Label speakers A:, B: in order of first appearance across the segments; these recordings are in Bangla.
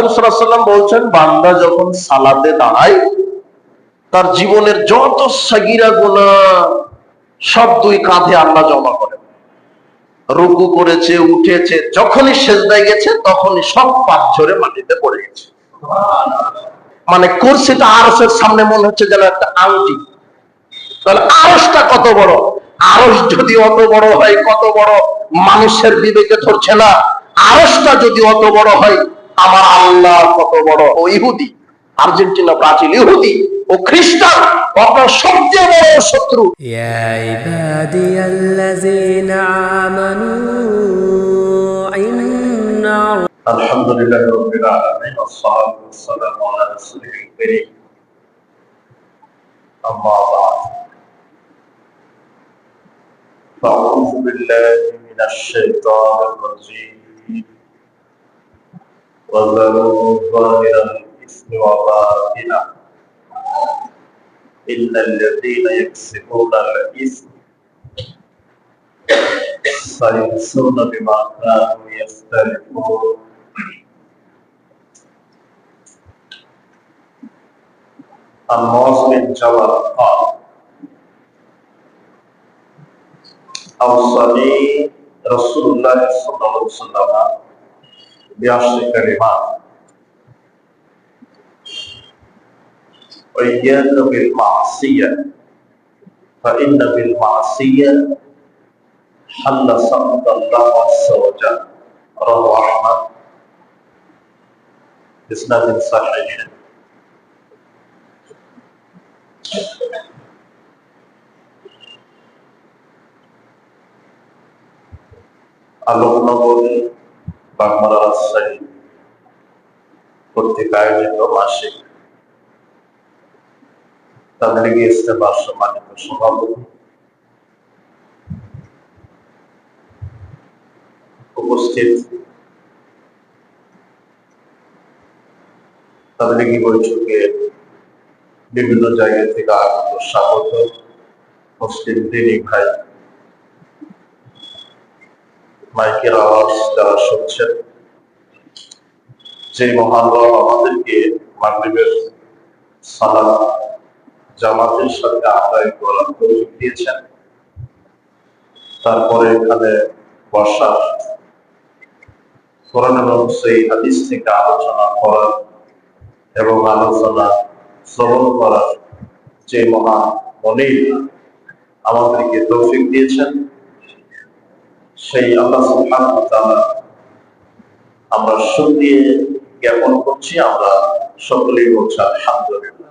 A: রাসূল সাল্লাল্লাহু আলাইহি ওয়াসাল্লাম বলছেন, বান্দা যখন সালাতে দাঁড়ায় তার জীবনের যত সাগীরা গুনাহ সব দুই কাঁধে আল্লাহ জমা করেন। রুকু করেছে, উঠেছে, যখনই সেজদায় গেছে তখনই সব পাপ ঝরে মাটিতে পড়ে গেছে। মানে কুরসিটা আরশের সামনে মনে হচ্ছে যেন একটা আংটি। তাহলে আরশটা কত বড়! আরশ যদি অত বড় হয়, কত বড় মানুষের বিবেকে ধরছে না। আরশটা যদি অত বড় হয়, আমার আল্লাহ কত বড়! ও ইহুদি, আর্জেন্টিনা, ব্রাজিল, ইহুদি ও খ্রিস্টান আপনার সবচেয়ে বড় শত্রু।
B: ইয়া ইবাদিয়াল্লাযীনা আমানু ইন্না
A: আলহামদুলিল্লাহি রাব্বিল আলামিন ওয়াসসালাতু ওয়াসসালামু আলা রাসূলিল কারীম আম্মা বা'দ ফাআউযু বিল্লাহি মিনাশ শাইতানির রাজীম ওয়া যারু যাহিরাল ইসমি ওয়া বাতিনাহু ইন্নাল্লাযীনা ইয়াকসিবুনাল ইসম সায়াহসুনা বিমা কানু ইয়াফতারিকুন। عن معاذ بن جبل قال أوصاني رسول الله صلى الله عليه وسلم بعشر كلمات وإياك بالمعصية فإن بالمعصية حل سخط الله عز وجل رواه أحمد بإسناد صحيح। আলোকনগরী বাগমারা রাজশাহী কর্তৃক আয়োজিত মাসিক তাবলীগী ইজতেমার সম্মানিত সভাপতি, উপস্থিত তাবলীগী বৈঠকে বিভিন্ন জায়গা থেকে আগত স্বাগত মুসলিম দিনী ভাই, মাইকের আওয়াজ যারা শুনছেন, যে মহান রব আমাদেরকে মাগরিবের সালাত জামাতের সাথে আদায় করার সুযোগ দিয়েছেন, তারপরে এখানে বসার, কোরআন এবং সহিহ হাদিস থেকে আলোচনা করার এবং আলোচনা শ্রবণ করার যে মহান মনিব আমাদেরকে তৌফিক দিয়েছেন, সেই আল্লাহ সুবহানাহু ওয়া তাআলা আমরা শুকরিয়া জ্ঞাপন করছি। আমরা সকলেই বলছি আলহামদুলিল্লাহ।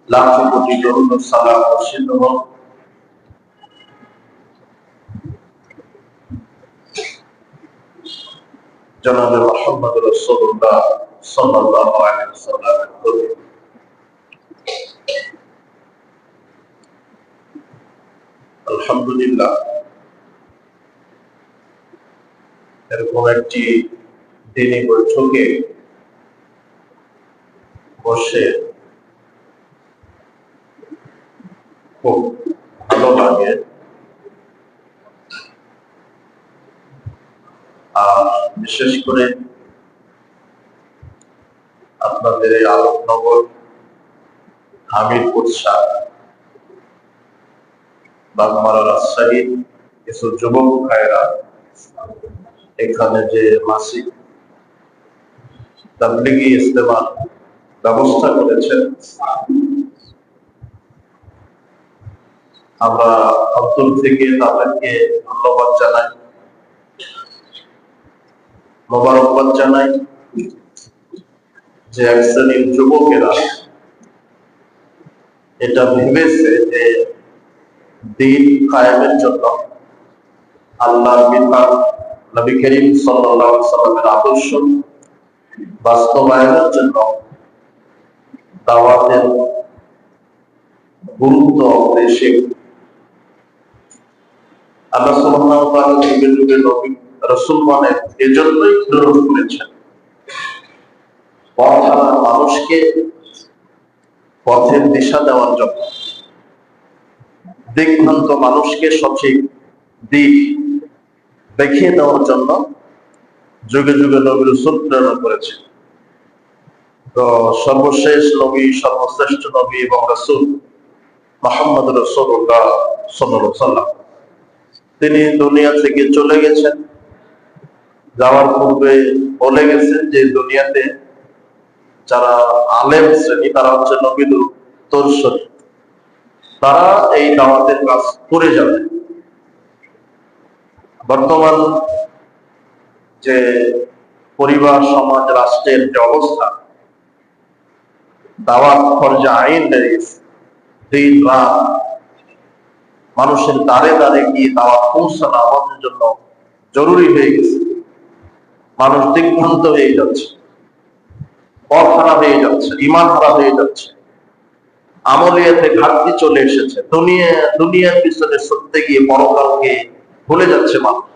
A: লাখ কোটি দরুদ ও সালাম বর্ষিত হোক জনাবে মুহাম্মদ রাসূলুল্লাহ সাল্লাল্লাহু আলাইহি ওয়াসাল্লামের প্রতি। আলহামদুলিল্লাহ, এরকম একটি দিনী বৈঠকে বসে খুব ভালো লাগে। আর বিশেষ করে আপনাদের এই আলোকনগর হামিদপুর শাহ বাগমারা রাজশাহী কিছু যুবক ভাইরা এখানে যে মাসিক তাবলীগী ইজতেমার ব্যবস্থা করেছেন, আমরা অন্তর থেকে তাদেরকে ধন্যবাদ জানাই, মোবারকবাদ জানাই যে এক শ্রেণীর যুবকেরা এটা ভেবেছে যে দ্বীন কায়েমের জন্য, আল্লাহর বিধান, নবী করিম সাল্লাল্লাহু আলাইহি ওয়াসাল্লামের আদর্শ বাস্তবায়নের জন্য দাওয়াতের গুরুত্ব অপরিসীম। আল্লাহ সুবহানাহু ওয়া তাআলা যুগে যুগে নবী রাসূলগণের এজন্যই প্রেরণ করেছেন, পথহারা মানুষকে পথের দিশা দেওয়ার জন্য, দিকভ্রান্ত মানুষকে সঠিক দিক দেখিয়ে দেওয়ার জন্য যুগে যুগে নবী রাসূল প্রেরণ করেছে। তো সর্বশেষ নবী, সর্বশ্রেষ্ঠ নবী এবং রাসূল মুহাম্মদ রাসূলুল্লাহ সাল্লাল্লাহু আলাইহি ওয়াসাল্লাম তিনি দুনিয়া থেকে চলে গেছেন। যাওয়ার পূর্বে বলে গেছেন যে দুনিয়াতে যারা আলেম শ্রেণী তারা হচ্ছে নবীর উত্তরসূরি, তারা এই দাওয়াতের কাজ করে যাবে। বর্তমান যে পরিবার, সমাজ, রাষ্ট্রের যে অবস্থা, দাওয়াত ফরজে আইন হয়ে গেছে। দিন রাত মানুষের দ্বারে দ্বারে গিয়ে দাওয়াত পৌঁছানো আমাদের জন্য জরুরি হয়ে গেছে। মানুষ দিগ্ভ্রান্ত হয়ে যাচ্ছে, পথ হারা হয়ে যাচ্ছে, ঈমান হারা হয়ে যাচ্ছে, আমলিয়াতে ঘাটতি চলে এসেছে। দুনিয়ার পিছনে ছুটতে গিয়ে পরকালকে ভুলে যাচ্ছে মানুষ।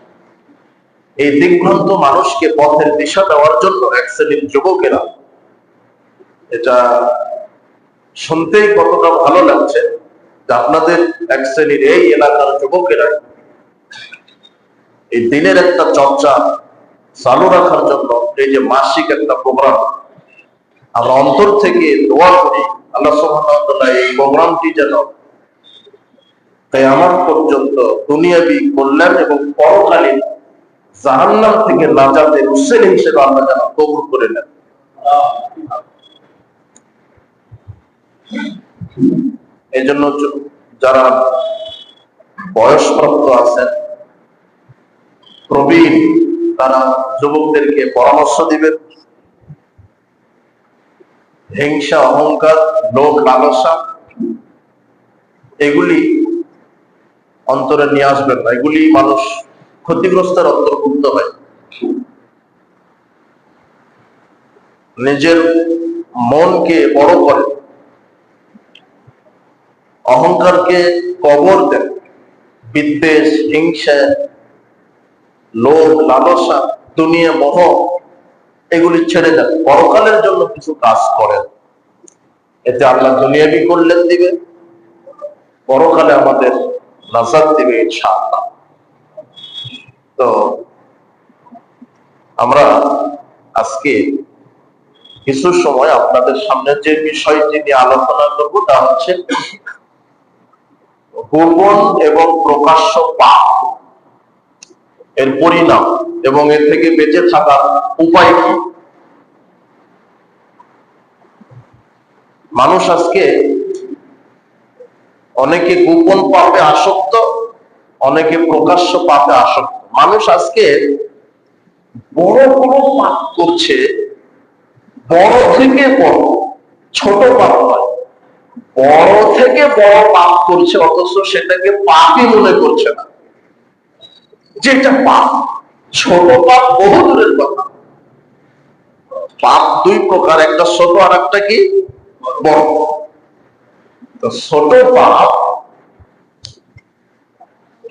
A: এই দিগ্ভ্রান্ত মানুষকে পথের দিশা দেওয়ার জন্য এক শ্রেণীর যুবকেরা, এটা শুনতেই কতটা ভালো লাগছে যে আপনাদের এক শ্রেণীর এই এলাকার যুবকেরা এই দিনের একটা চর্চা চালু রাখার জন্য এই যে মাসিক একটা প্রোগ্রাম, আমরা অন্তর থেকে দোয়া করি আল্লাহ সুবহানাহু ওয়া তাআলা এই প্রোগ্রামটি যেন কিয়ামত পর্যন্ত দুনিয়াবি কল্যাণ এবং পরকালীন জাহান্নাম থেকে নাজাতের উসিলা হিসেবে আল্লাহ যেন কবুল করে নেন। এই জন্য যারা বয়সপ্রাপ্ত আছেন, প্রবীণ, তারা যুবকদেরকে পরামর্শ দিবেন হিংসা, অহংকার, লোভ, লালসা এগুলি অন্তরে নিয়ে আসবেন না। এগুলি মানুষ ক্ষতিগ্রস্তের অন্তর্ভুক্ত হয়। নিজের মনকে বড় করে, অহংকারকে কবর দেন, বিদ্বেষ, হিংসা, লোভ, লালসা, দুনিয়া, মোহ এগুলি ছেড়ে দেন, পরকালের জন্য কিছু কাজ করেন। এতে আল্লাহ দুনিয়াবি কল্যাণ দিবে, পরকালে আমাদের নাজাত দিবে ইনশাআল্লাহ। তো আমরা আজকে কিছু সময় আপনাদের সামনে যে বিষয়টি নিয়ে আলোচনা করব তা হচ্ছে গোপন এবং প্রকাশ্য পাপ, এর পরিণাম এবং এর থেকে বেঁচে থাকার উপায় কি। মানুষ আজকে অনেকে গোপন পাপে আসক্ত, অনেকে প্রকাশ্য পাপে আসক্ত। মানুষ আজকে বড় বড় পাপ করছে, বড় থেকে বড়, ছোট পাপ নয়, বড় থেকে বড় পাপ করছে, অথচ সেটাকে পাপই মনে করছে না, যেটা পাপ। ছোট পাপ বহু দূরের কথা। পাপ দুই প্রকার, একটা ছোট আর একটা কি বড়। তো ছোট পাপ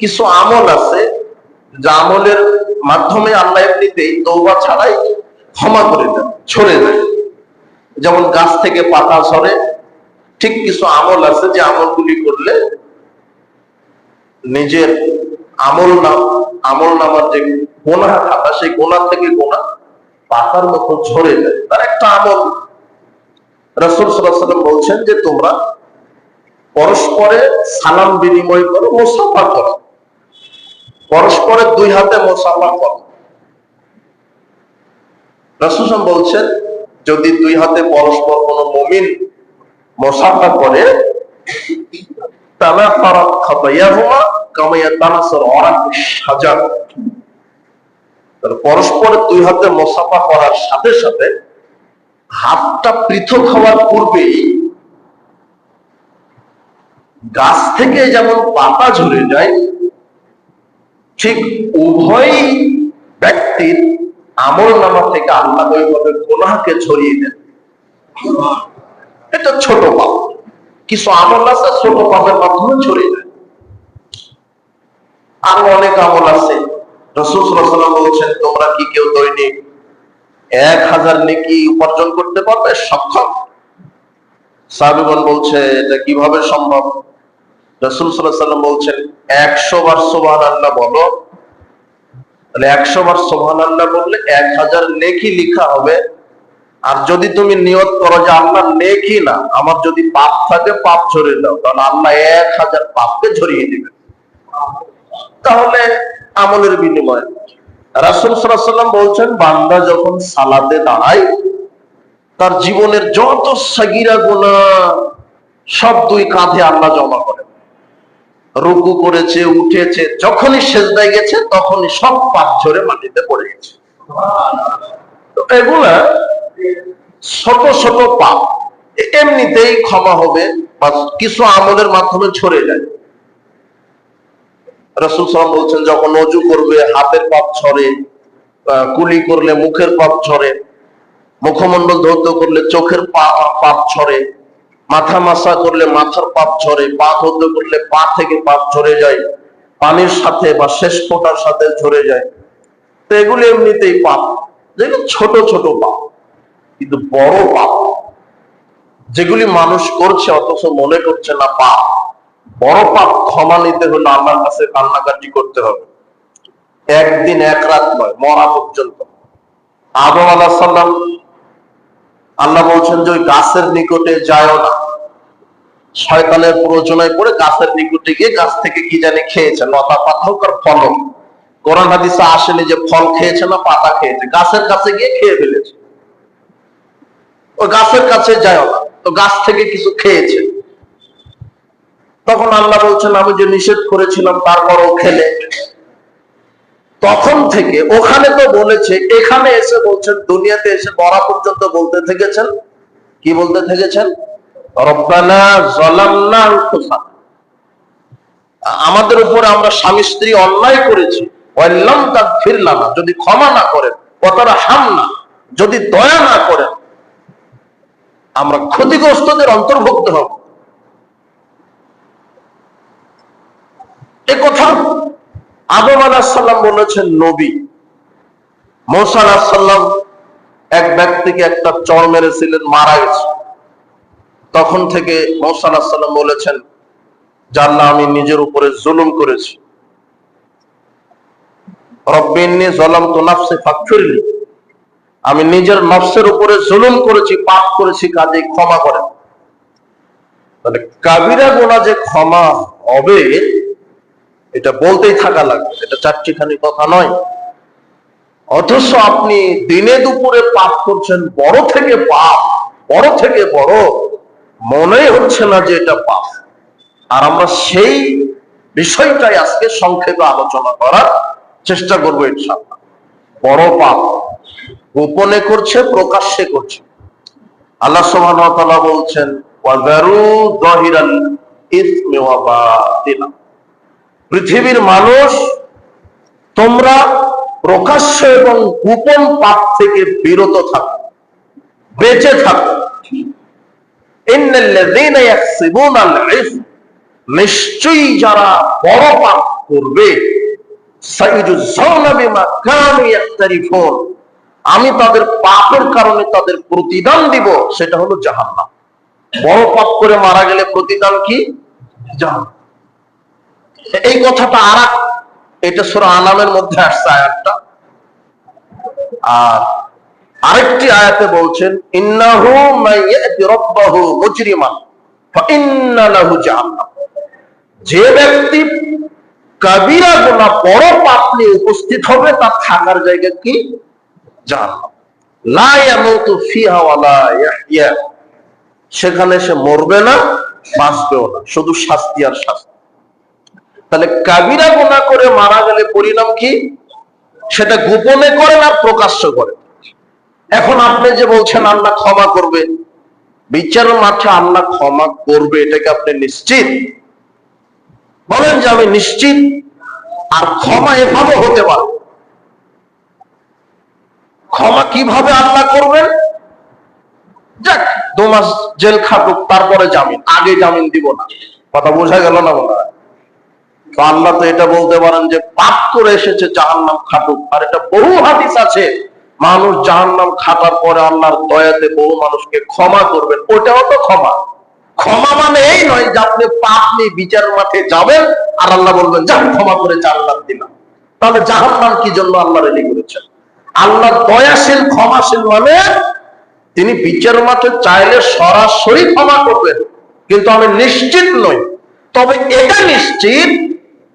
A: কিছু আমল আছে, যা আমলের মাধ্যমে আল্লাহ এমনিতেই তওবা ছাড়াই ক্ষমা করে দেন, ছড়ে দেয়। যেমন গাছ থেকে পাতা ঝরে, ঠিক কিছু আমল আছে যে আমলগুলি করলে নিজের আমল নামার যে গোনাহ খাতা, সেই গোনাহ থেকে গোনাহ পাতার মতো ঝরে যায়। তার একটা আমল রাসূল সাল্লাল্লাহু আলাইহি ওয়াসাল্লাম বলছেন যে তোমরা পরস্পরে সালাম বিনিময় করো, মুসাফা করো, পরস্পরের দুই হাতে মুসাফা করো। রাসূল বলছেন যদি দুই হাতে পরস্পর কোনো মুমিন মুসাফা করে, তানাফারাত খাতায়াহুমা কামা ইয়াতানাসার ওয়ারাকুশ শাজার, পরস্পরের দুই হাতে মুসাফা করার সাথে সাথে হাতটা পৃথক হওয়ার পূর্বেই গাছ থেকে যেমন পাতা ঝরে যায়, ঠিক উভয় ব্যক্তির আমল নামা থেকে আল্লাহ ওইভাবে গুনাহকে ঝরিয়ে দেন। এটা ছোট পাপ। কিছু আমল আছে ছোট পাপের মাধ্যমে ছড়িয়ে যায়। আরো অনেক আমল আছে। রাসূল সাল্লাল্লাহু আলাইহি ওয়াসাল্লাম বলছেন তোমরা কি কেউ দৈনিক 1000 নেকি উপার্জন করতে পারবে? সক্ষম? সাহাবীগণ বলছে এটা কিভাবে সম্ভব? রাসূল সাল্লাল্লাহু আলাইহি ওয়াসাল্লাম বলছেন 100 বার সুবহানাল্লাহ বলো, তাহলে 100 বার সুবহানাল্লাহ বললে 1000 নেকি লিখা হবে। আর যদি তুমি নিয়ত করো যে আল্লাহ নেকি না, আমার যদি পাপ থাকে পাপ ঝরিয়ে দাও, তাহলে আল্লাহ 1000 পাপকে ঝরিয়ে দিবে। তাহলে আমলের বিনিময়ে রাসূল সাল্লাল্লাহু আলাইহি ওয়াসাল্লাম বলছেন, বান্দা যখন সালাতে দাঁড়ায় তার জীবনের যত সাগীরা গুনাহ সব দুই কাঁধে আল্লাহ জমা করেন। রুকু করেছে, উঠেছে, যখনই সিজদায় গেছে তখনই সব পাপ ঝরে মাটিতে পড়ে গেছে। তো এগুলা ছোট ছোট পাপ এমনিতেই ক্ষমা হবে বা কিছু আমলের মাধ্যমে ঝরে যায়। রাসূল সাল্লাল্লাহু আলাইহি ওয়াসাল্লাম বলছেন, যখন ওযু করবে হাতের পাপ ঝরে, কুলি করলে মুখের পাপ ঝরে, মুখমণ্ডল ধৌত করলে চোখের পাপ ঝরে, মাথা মাসা করলে মাথার পাপ ঝরে, পা ধৌত করলে পা থেকে পাপ ঝরে যায়, পানির সাথে বা শেষ ফোঁটার সাথে ঝরে যায়। তো এগুলি এমনিতেই পাপ, যেগুলো ছোট ছোট পাপ। কিন্তু বড় পাপ যেগুলি মানুষ করছে অথচ মনে করছে না পাপ, বড় পাপ ক্ষমা নিতে হলে আল্লাহর কাছে কান্নাকাটি করতে হবে। একদিন এক রাত নয়, মরা পর্যন্ত। আদম আলাইহিস সালাম, আল্লাহ বলছেন যে ওই গাছের নিকটে যায়ও না। শয়তানের প্ররোচনায় পড়ে গাছের নিকটে গিয়ে গাছ থেকে কি জানি খেয়েছে, লতা পাতা হোক আর ফল হোক। কোরআন হাদিসে আসেনি যে ফল খেয়েছে না পাতা খেয়েছে, গাছের কাছে গিয়ে খেয়ে ফেলেছে। ওই গাছের কাছে যায়ও না, তো গাছ থেকে কিছু খেয়েছে। তখন আল্লাহ বলছেন, আমি যে নিষেধ করেছিলাম তারপরও খেলে। তখন থেকে ওখানে তো বলেছে, এখানে এসে বলছেন, দুনিয়াতে এসে মরা পর্যন্ত বলতে থেকেছেন। কি বলতে থেকেছেন? রব্বানা যালামনা আনফুসানা, আমাদের উপরে আমরা স্বামী স্ত্রী অন্যায় করেছি, ওয়াল্লাম তাগফির লানা, যদি ক্ষমা না করেন, ওয়াতারহামনা, যদি দয়া না করেন, আমরা ক্ষতিগ্রস্তদের অন্তর্ভুক্ত হব। এ কথা আদম আলাইহিস সালাম বলেছেন নবী। মূসা আলাইহিস সালাম এক ব্যক্তিকে একটা চড় মেরেছিলেন, মারা গেছে। তখন থেকে মূসা আলাইহিস সালাম বলেছেন, আল্লাহ আমি নিজের উপরে জুলুম করেছি, রব্বি ইন্নী যালামতু নাফসি ফাগফিরলি, আমি নিজের নফসের উপরে জুলুম করেছি, পাপ করেছি, কাজে ক্ষমা করেন। তাহলে কাবিরা গুনাহ যে ক্ষমা হবে এটা বলতেই থাকা লাগবে, এটা চারটিখানি কথা নয়। অথচ আপনি দিনে দুপুরে পাপ করছেন, বড় থেকে পাপ, বড় থেকে বড়, মনেই হচ্ছে না যে এটা পাপ। আর আমরা সেই বিষয়টাই আজকে সংক্ষেপে আলোচনা করার চেষ্টা করবো ইনশাআল্লাহ। বড় পাপ গোপনে করছে, প্রকাশ্যে করছে। আল্লাহ সুবহানাহু ওয়া তাআলা বলছেন, ওয়াযারু যাহিরাল ইসমি ওয়া বাতিনা, পৃথিবীর মানুষ তোমরা প্রকাশ্য এবং গোপন পাপ থেকে বিরত থাকো, বেঁচে থাকো। ইন্নাল্লাযীনা ইয়াকসিবুনাল ইসম, নিশ্চয়ই যারা বড় পাপ করবে, সাইয়ুজজাউনা বিমা কানু ইয়াকতারিফুন, আমি তাদের পাপের কারণে তাদের প্রতিদান দিব, সেটা হলো জাহান্নাম। বড় পাপ করে মারা গেলে প্রতিদান কি? জাহান্নাম। এই কথাটা এটা সূরা আনামের মধ্যে আসছে আয়াতটা। আর আরেকটি আয়াতে বলছেন, ইন্নাহু মাইয়াতি রাব্বাহু মুজরিমান ফাইন্না লাহু জাহান্নাম, যে ব্যক্তি কাবিরা গুনাহ বড় পাপ নিয়ে উপস্থিত হবে তার থাকার জায়গা কি? জাহান্নাম। লা ইয়ামুতু ফিহা ওয়া লা ইয়াহইয়া, সেখানে সে মরবে না, বাঁচবেও না, শুধু শাস্তি আর শাস্তি। তাহলে কাবিরা গুনাহ করে মারা গেলে পরিণাম কি? সেটা গোপনে করেন আর প্রকাশ্য করেন। এখন আপনি যে বলছেন আল্লাহ ক্ষমা করবে, বিচারের মাঠে আল্লাহ ক্ষমা করবে, এটাকে আপনি নিশ্চিত? বলেন যে আমি নিশ্চিত। আর ক্ষমা এভাবে হতে পারে। ক্ষমা কিভাবে আল্লাহ করবেন? যাক 2 মাস জেল খাটুক, তারপরে জামিন, আগে জামিন দিব না। কথা বোঝা গেল না মনে হয়? তো আল্লাহ তো এটা বলতে পারেন যে পাপ করে এসেছে, জাহান্নাম খাটুক। আর এটা বহু হাদিস আছে, মানুষ জাহান্নাম খাটার পরে আল্লাহর দয়াতে বহু মানুষকে ক্ষমা করবেন। ওটাও তো ক্ষমা। ক্ষমা মানে এই নয় যে আপনি পাপ নিয়ে বিচার মাঠে যাবেন আর আল্লাহ বলবেন যা ক্ষমা করে জান্নাত দিলাম। তাহলে জাহান্নাম কি জন্য আল্লাহ রেডি করেছেন? আল্লাহ দয়াশীল ক্ষমাশীল, মানে তিনি বিচার মাঠে চাইলে সরাসরি ক্ষমা করবেন, কিন্তু আমি নিশ্চিত নই। তবে এটা নিশ্চিত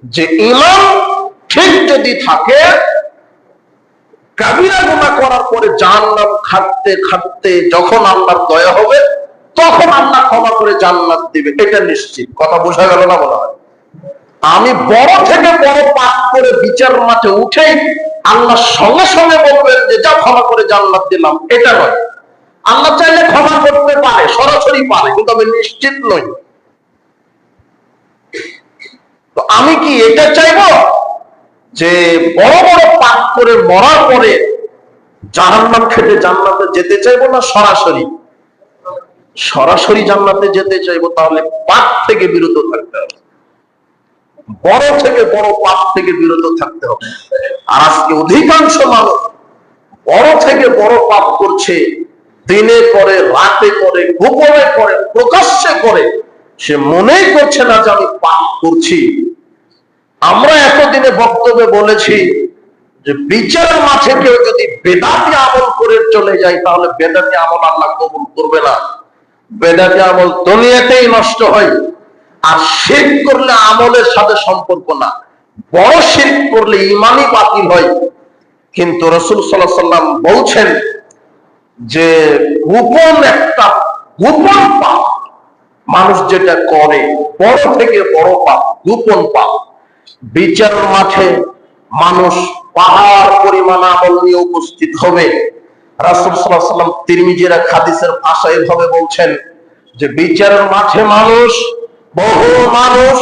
A: যে ঈমান ঠিক যদি থাকে, কাবিরা গুনাহ করার পরে জাহান্নাম খাটতে খাটতে যখন আল্লাহর দয়া হবে, তখন আল্লাহ ক্ষমা করে জান্নাত দিবে, এটা নিশ্চিত। কথা বোঝা গেল না মনে হয়? আমি বড় থেকে বড় পাপ করে বিচার মাঠে উঠেই আল্লাহ সঙ্গে সঙ্গে বলবেন যে যা ক্ষমা করে জান্নাত দিলাম, এটা নয়। আল্লাহ চাইলে ক্ষমা করতে পারে, সরাসরি পারে, কিন্তু আমি নিশ্চিত নই। তো আমি কি এটা চাইবো যে বড় বড় পাপ করে মরার পরে জাহান্নাম খেতে জান্নাতে যেতে চাইবো, না সরাসরি সরাসরি জান্নাতে যেতে চাইবো? তাহলে পাপ থেকে বিরত থাকতে হবে, বড় থেকে বড় পাপ থেকে বিরত থাকতে হবে। আর আজকে অধিকাংশ মানুষ বড় থেকে বড় পাপ করছে, দিনে করে, রাতে করে, গোপনে করে, প্রকাশ্যে করে, সে মনেই করছে না যে আমি পাপ করছি। আমরা এতদিনে বক্তব্যে বলেছি যে বিচার মাঠে কেউ যদি বেদাতি আমল করে চলে যায়, তাহলে বেদাতি আমল আল্লাহ কবুল করবে না। বেদাতি আমল দুনিয়াতেই নষ্ট হয়, আর শিরক করলে আমলের সাথে সম্পর্ক না। বড় শিরক করলে ঈমানই বাতিল হয়। কিন্তু রাসূল সাল্লাল্লাহু আলাইহি ওয়াসাল্লাম বলছেন যে গোপন পাপ মানুষ যেটা করে, বড় থেকে বড় পাপ, গোপন পাপ, বিচার মাঠে মানুষ পাহাড় পরিমাণ আমল নিয়ে উপস্থিত হবে। রাসূল সাল্লাল্লাহু আলাইহি ওয়াসাল্লাম তিরমিজির এক হাদিসের ভাষায় এভাবে বলছেন যে বিচারের মাঠে বহু মানুষ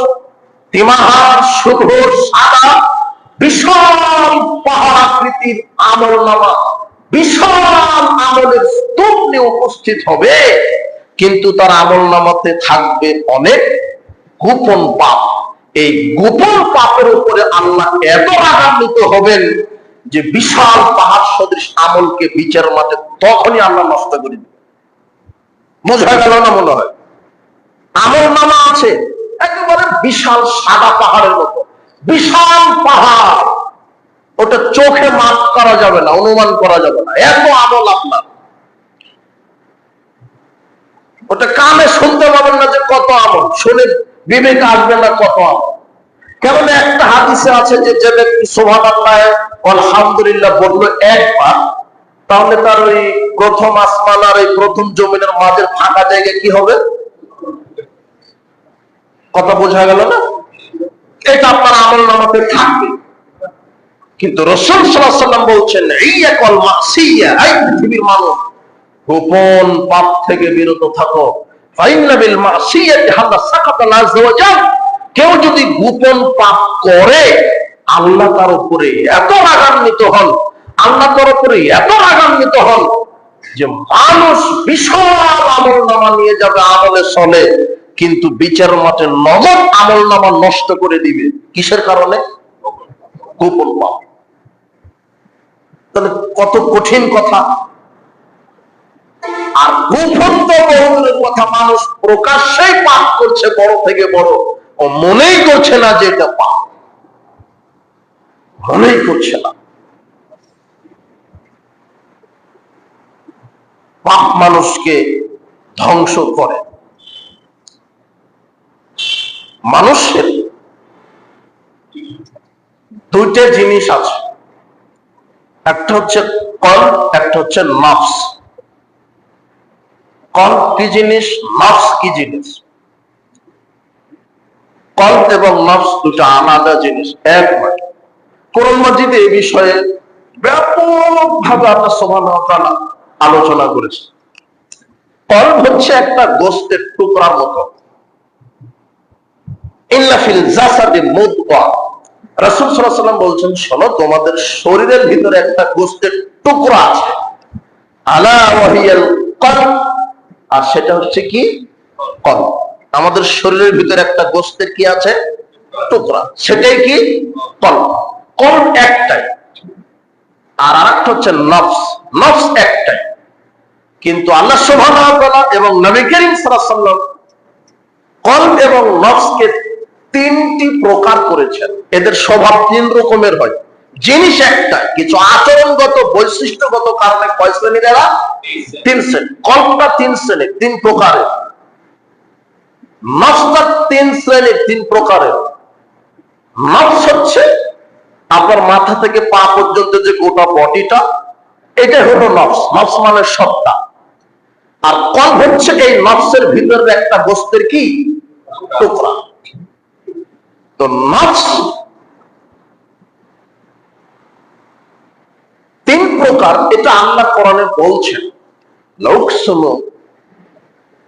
A: তিমাহার শুভ্র সাদা বিশাল পাহাড় আকৃতির আমলনামা, বিশাল আমলের স্তূপ নিয়ে উপস্থিত হবে, কিন্তু তার আমলনামাতে থাকবে অনেক গোপন পাপ। এই গোপন পাপের উপরে আল্লাহ এত রাগান্বিত হবেন যে বিশাল পাহাড় সদৃশ আমলকে বিচার মাঠে তখনই আল্লাহ নষ্ট করে দিবে। বোঝা গেল না মনে হয়? আমলনামা আছে একেবারে বিশাল সাদা পাহাড়ের মতো, বিশাল পাহাড়, ওটা চোখে মাপ করা যাবে না, অনুমান করা যাবে না, এত আমল আপনার। ওটা কানে শুনতে পাবেন না যে কত আমল, শুনে বিবেক আসবে না কত আমল। কেমন একটা হাদিসে আছে যে ব্যক্তি সুবহানাল্লাহ আলহামদুলিল্লাহ বললো একবার, তাহলে তার ওই প্রথম আসমান আর ওই প্রথম জমিনের মাঝের ফাঁকা জায়গা কি হবে? কথা বোঝা গেল না? এটা আপনার আমলনামাতে থাকবে। কিন্তু রাসূল সাল্লাল্লাহু আলাইহি ওয়াসাল্লাম বলছেন ইয়াকুল মাসিয়া, এই পৃথিবীর মানুষ গোপন পাপ থেকে বিরত থাকো। ফাইন্না বিল মাসিয়াতি হাদা সাকাতা আল্লাহ আযজা ওয়া জাল। কেউ যদি গোপন পাপ করে, আল্লাহ তার উপরে এত রাগান্বিত হন, আল্লাহ তার উপরে এত রাগান্বিত হন যে মানুষ বিশাল আমলনামা নিয়ে যাবে, আমলে চলে, কিন্তু বিচার মাঠে নগদ আমলনামা নষ্ট করে দিবে। কিসের কারণে? গোপন পাপ। তাহলে কত কঠিন কথা। আর গোপন তো বহুদূরের কথা, মানুষ প্রকাশ্যেই পাপ করছে, বড় থেকে বড়, ও মনেই করছে না যে এটা পাপ, মনেই করছে না। পাপ মানুষকে ধ্বংস করে। মানুষের দুইটা জিনিস আছে, একটা হচ্ছে কলব, একটা হচ্ছে নফস। কলব কি জিনিস, নফস কি জিনিস? কলব এবং নফস দুটো আলাদা জিনিস, এক নয়। কোরআন মাজিদে এই বিষয়ে ব্যাপকভাবে আল্লাহ সুবহানাহু ওয়া তাআলা আলোচনা করেছে। কলব হচ্ছে একটা গোশতের টুকরার মতো। ইন্না ফিল জাসাদি মুদগা, রাসূল সাল্লাল্লাহু আলাইহি ওয়াসাল্লাম বলছেন, শোনো, তোমাদের শরীরের ভিতরে একটা গোশতের টুকরা আছে, আলা ওয়াহিয়াল কলব, আর সেটা হচ্ছে কি? কলব। আমাদের শরীরের ভিতরে একটা গোশতের কি আছে? টুকরা, সেটাই কি? কলব। কলব একটাই, আর আরেকটা হচ্ছে নফস। নফস একটাই, কিন্তু আল্লাহ সুবহানাহু ওয়া তাআলা এবং নবী করিম সাল্লাল্লাহু আলাইহি ওয়াসাল্লাম কলব এবং নফসকে তিনটি প্রকার করেছেন। এদের স্বভাব তিন রকমের হয়। জিনিস একটা, কিছু আচরণগত বৈশিষ্ট্যগত কারণে কয় শ্রেণীর এরা? 3 শ্রেণী। কল্পটা 3 শ্রেণীর, 3 প্রকারের। নফসটা 3 শ্রেণীর, 3 প্রকারের। নফস হচ্ছে আপনার মাথা থেকে পা পর্যন্ত যে গোটা বডিটা, এটা হলো নফস। নফস মানে সত্তা। আর কল্প হচ্ছে এই নফসের ভিতরে একটা বস্তুর কি টুকরা। তো নফস 3 প্রকার, এটা আল্লাহ কোরআনে বলছেন। লাউকসুমু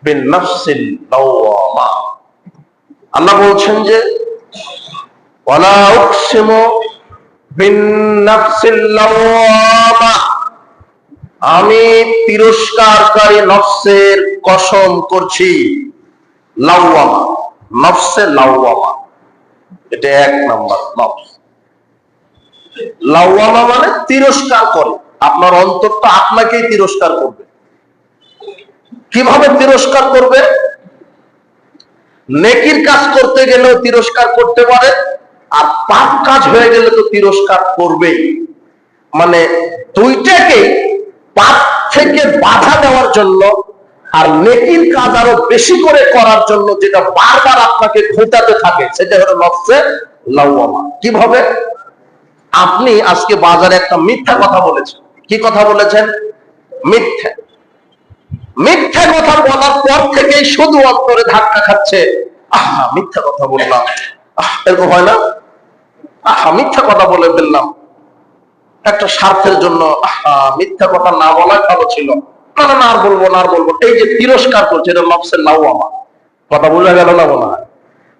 A: বিন-নাফসিল লাওয়ামা, আল্লাহ বলছেন যে ওয়ালা উকসিমু বিন-নাফসিল লাওয়ামা, আমি তিরস্কারকারী নফসের কসম করছি। লাওয়ামা, নফসে লাওয়ামা, এটা 1 নাম্বার নফস। লাওয়ামা মানে তিরস্কার করে। আপনার অন্তরটা আপনাকেই তিরস্কার করবে। কিভাবে তিরস্কার করবে? নেকির কাজ করতে গেলেও তিরস্কার করতে পারে, আর পাপ কাজ হয়ে গেলে তো তিরস্কার করবেই। মানে দুইটাকে পাপ থেকে বাধা দেওয়ার জন্য আর নেকির কাজ আরো বেশি করে করার জন্য যেটা বারবার আপনাকে খোঁটাতে থাকে, সেটা হলো নফসে লাওয়ামা। কিভাবে? আপনি আজকে বাজারে একটা মিথ্যা কথা বলেছেন। কি কথা বলেছেন? মিথ্যা। মিথ্যা কথা বলার পর থেকেই শুধু অন্তরে ধাক্কা খাচ্ছে, আহা মিথ্যা কথা বললাম, এরকম হয় না? আহা মিথ্যা কথা বলে ফেললাম একটা স্বার্থের জন্য, আহা মিথ্যা কথা না বলাই ভালো ছিল, না না আর বলবো না আর বলবো। এই যে তিরস্কার করছে, এটা নফসের লাওয়ামা। কথা বোঝা গেল না? মনে হয়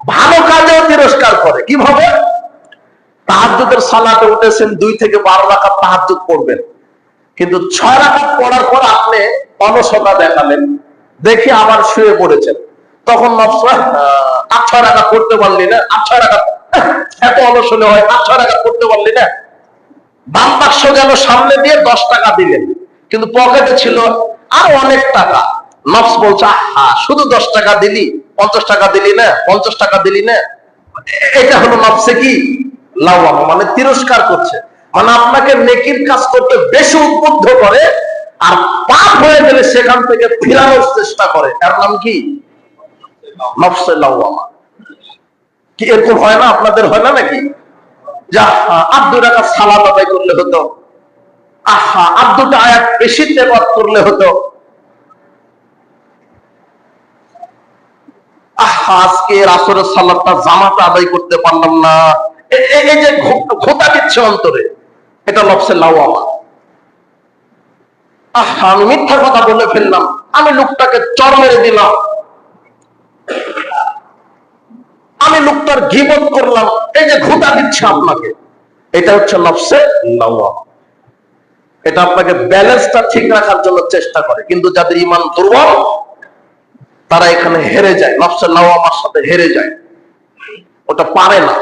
A: ভালো কাজেও তিরস্কার করে। কিভাবে? তাহাজ্জুদের সালাতে উঠেছেন, 2 থেকে 12 রাকাত তাহাজ্জুদ পড়বেন, কিন্তু 6 রাকাত পড়ার পর আপনি অলসতা দেখালেন, দেখি আবার শুয়ে পড়েছেন। তখন নফস 8-6 রাকাত পড়তে পারলি না, 8-6 রাকাত, এত অলস হলে হয়, 8-6 রাকাত পড়তে পারলি না। বাম পার্শ্ব গেল সামনে দিয়ে 10 টাকা দিলেন, কিন্তু পকেটে ছিল আর অনেক টাকা। নফস বলছে শুধু 10 টাকা দিলি, 50 টাকা দিলি না, 50 টাকা দিলি না। এটা হলো নফসে কি লাওয়ামা, মানে তিরস্কার করছে। মানে আপনাকে নেকির কাজ করতে বেশি উদ্বুদ্ধ করে, আর পাপ হয়ে গেলে সেখান থেকে ফিরানোর চেষ্টা করে। এর নাম কি? নফসে লাওয়ামা। কি এরকম হয় না? আপনাদের হয় না নাকি? যা আর 2 রাকাত সালাত আদায় করলে হতো, আহা আর 2টা আয়াত বেশি তেলাওয়াত করলে হতো, আহা আজকে আসরের সালাতটা জামাতে আদায় করতে পারলাম না। এই যে খোঁটা দিচ্ছে অন্তরে, এটা নফসে লাওয়ামা। আহা আমি মিথ্যা কথা বলে ফেললাম, আমি লোকটাকে চড় মেরে দিলাম, আমি লোকটার গীবত করলাম, এই যে খোঁটা দিচ্ছে আপনাকে, এটা হচ্ছে নফসে লাওয়ামা। এটা আপনাকে ব্যালেন্সটা ঠিক রাখার জন্য চেষ্টা করে, কিন্তু যাদের ঈমান দুর্বল তারা এখানে হেরে যায়, নফসে লাওয়ামার সাথে হেরে যায়। ওটা পারে না,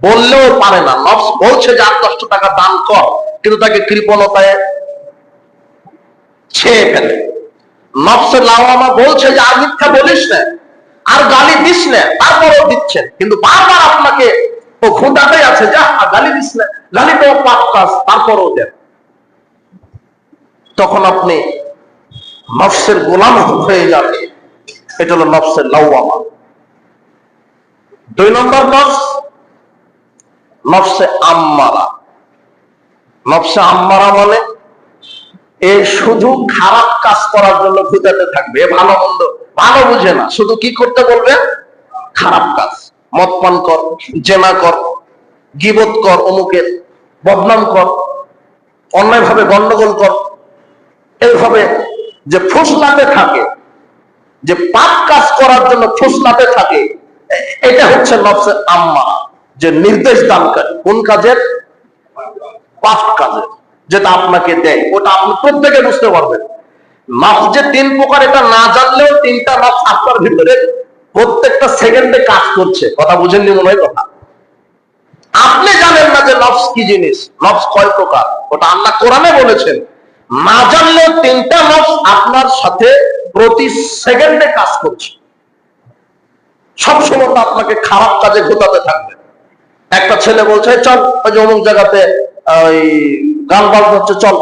A: বললেও পারে না। নফস বলছে যে 8-10 টাকা দান কর, কিন্তু তাকে কৃপণতায় ছেয়ে ফেলে। নফসে লাওয়ামা বলছে যে আর মিথ্যা বলিস না, আর গালি দিস না, তারপরেও দিচ্ছেন, কিন্তু বারবার আপনাকে ও খোঁটাতেই আছে, যা গালি দিস না, গালি তো পাপ কাজ, তারপরেও দেন। তখন আপনি নফসের গোলাম হয়ে যাবে। এটা হলো নফসের লাওয়ামা। 2 নম্বর নফস, নফসে আম্মারা। নফসে আম্মারা মানে এ শুধু খারাপ কাজ করার জন্য খুঁজাতে থাকবে। এ ভালো মন্দ ভালো বুঝে না, শুধু কি করতে বলবে? খারাপ কাজ। মদ পান কর, জেনা কর, গীবত কর, অমুকের বদনাম কর, অন্যায় ভাবে গন্ডগোল কর, এইভাবে যে ফুসলাতে থাকে, যে পাপ কাজ করার জন্য ফুসলাতে থাকে, এটা হচ্ছে নফসে আম্মা, যে নির্দেশ দানকারী। কোন কাজের? পাপ কাজের, যেটা আপনাকে দেয়। ওটা আপনি প্রত্যেকে বুঝতে পারবেন। নফস যে 3 প্রকার, এটা না জানলেও 3টা নফস আপনার ভিতরে প্রত্যেকটা সেকেন্ডে কাজ করছে। কথা বুঝেননি মনে হয়? কথা আপনি জানেন না যে নফস কি জিনিস, নফস কয় প্রকার, ওটা আল্লাহ কোরআনে বলেছেন। না জানলেও 3টা নফস আপনার সাথে প্রতি সেকেন্ডে কাজ করছে। সবসময় আপনাকে খারাপ কাজে ঘোটাতে থাকবে। একটা ছেলে বলছে চল ওই যে অমুক জায়গাতে ওই গান বাজনা হচ্ছে, চল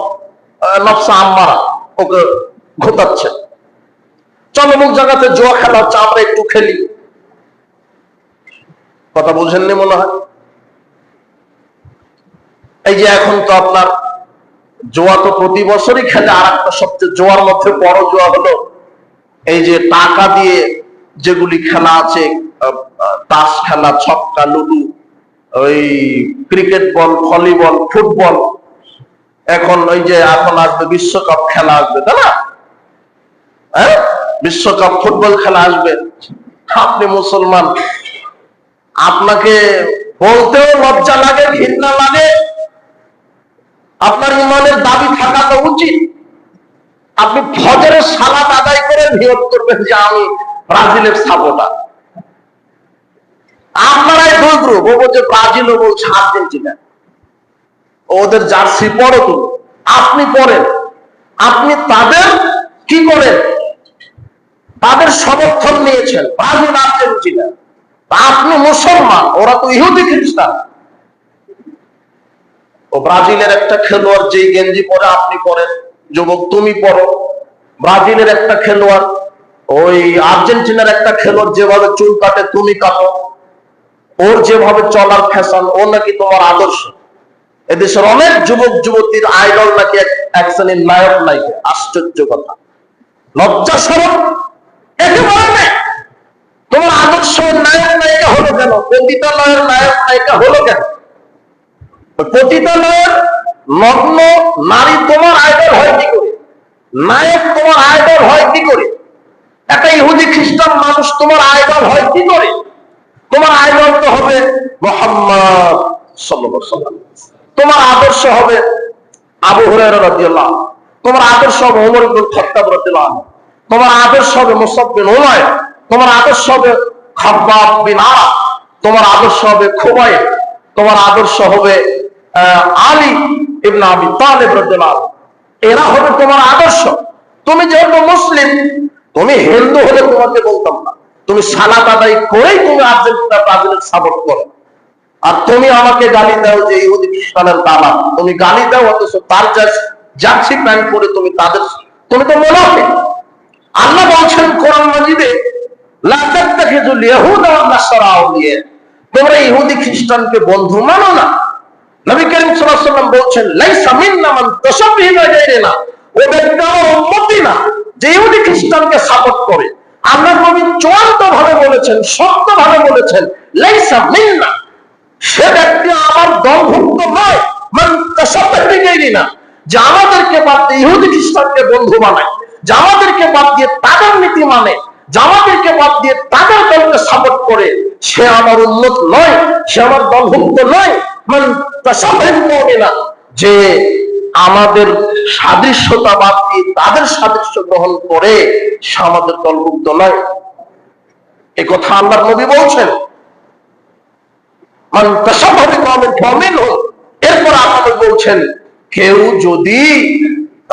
A: নফসা আম্মারা ওকে ঘোটাচ্ছে, চল অমুক জায়গাতে জুয়া খেলা হচ্ছে, আমরা একটু খেলি। কথা বুঝেননি মনে হয়। এই যে এখন তো আপনার জুয়া তো প্রতি বছরই খেলে। আর একটা সবচেয়ে জুয়ার মধ্যে বড় জুয়া হলো এই যে টাকা দিয়ে যেগুলি খেলা আছে, তাস খেলা, ছক্কা, লুডু, ওই ক্রিকেট বল, ভলিবল, ফুটবল, এখন ওই যে এখন আসবে বিশ্বকাপ খেলা আসবে, তাই না? হ্যাঁ, বিশ্বকাপ ফুটবল খেলা আসবে। আপনি মুসলমান, আপনাকে বলতেও লজ্জা লাগে, ঘৃণা লাগে। আপনার ইমানের দাবি থাকা তো উচিত। আপনি ফজরের সালাত আদায় করে নিয়ত করবেন যে আমি ব্রাজিলের সাপোর্টার। আপনারাই দুই গ্রুপ, ও বলছে ব্রাজিল, ও বলছে আর্জেন্টিনা। ওদের জার্সি পরো তুমি, আপনি পরেন, আপনি তাদের কি করেন, তাদের সমর্থন নিয়েছেন, ব্রাজিল আর্জেন্টিনা। আপনি মুসলমান, ওরা তো ইহুদি খ্রিস্টান। ও ব্রাজিলের একটা খেলোয়াড় যেই গেঞ্জি পরে আপনি পরেন, যুবক তুমি পরো। ব্রাজিলের একটা খেলোয়াড়, ওই আর্জেন্টিনার একটা খেলোয়াড় যেভাবে চুল কাটে তুমি কাটো, ওর যেভাবে চলার ফ্যাশন, ও নাকি তোমার আদর্শ। এদেশের অনেক যুবক যুবতীর আইডল নাকি এক শ্রেণীর নায়ক নায়িকা। আশ্চর্য কথা, লজ্জা শরম একেবারে নেই। তোমার আদর্শ নায়ক নায়িকা হলো কেন? পতিতালয়ের নায়ক নায়িকা হলো কেন? পতিতালয়ের নগ্ন নারী তোমার আইডল হয় কি করে? নায়ক তোমার আইডল হয় কি করে? একটা ইহুদি খ্রিস্টান মানুষ তোমার আইডল হয় কি করে? তোমার আইডল তো হবে মুহাম্মদ সাল্লাল্লাহু আলাইহি ওয়াসাল্লাম। তোমার আদর্শ হবে আবু হুরায়রা রাদিয়াল্লাহু আনহু। তোমার আদর্শ হবে ওমর ইবনে খাত্তাব রাদিয়াল্লাহু আনহু। তোমার আদর্শ হবে মুসআব বিন উমাইর। তোমার আদর্শ হবে খাব্বাব বিন আরাব। তোমার আদর্শ হবে খুবাইব। তোমার আদর্শ হবে আলী ইবনে আবি তালিব রাদিয়াল্লাহু আনহু। এরা হবে তোমার আদর্শ। তুমি যেহেতু মুসলিম, তুমি হিন্দু হলে তোমাকে বলতাম না, তুমি সালাত আদায় করেই তুমি আর্জেন্টিনা ব্রাজিলের সাপোর্ট করো। আর তুমি আমাকে গালি দাও যে ইহুদি খ্রিস্টানের দালাল। তুমি গালি দাও, অথচ তার জার্সি প্যান্ট পরে তুমি তাদের, তুমি তো মুনাফিক। আল্লাহ বলছেন কোরআন মাজিদে, লা তাত্তাখিযুল ইয়াহুদা ওয়ান নাসারা আউলিয়া, তোমরা ইহুদি খ্রিস্টানকে বন্ধু মানো না। নবী করিম সাল্লাল্লাহু আলাইহি ওয়াসাল্লাম বলছেন, লাইসা মিন্না মান তাশাব্বাহা বিগাইরিনা, ও ব্যক্তি আমার উম্মতি না যে ইহুদি খ্রিস্টানকে সাপোর্ট করে। আল্লাহ নবী চূড়ান্ত ভাবে বলেছেন, শক্ত ভাবে বলেছেন, লাইসা মিন্না, সে ব্যক্তি আমার দলভুক্ত নয়। মান তাশাব্বাহা বিগাইরিনা, যে আমাদেরকে বাদ দিয়ে ইহুদি খ্রিস্টানকে বন্ধু বানায়, যে আমাদেরকে বাদ দিয়ে তাদের নীতি মানে, যে আমাদেরকে বাদ দিয়ে তাদের দলকে সাপোর্ট করে, সে আমার উম্মত নয়, সে আমার দলভুক্ত নয়। মান তাশাব্বাহা বিগাইরিনা, যে আমাদের সাদৃশ্যতা বাদ দিয়ে তাদের সাদৃশ্য গ্রহণ করে, সে আমাদের দলভুক্ত নয়। এ কথা আল্লাহর নবী বলছেন। মান তাশাব্বাহা বিকওমিন ফামিনহুম। এরপর আল্লাহ বলছেন, কেউ যদি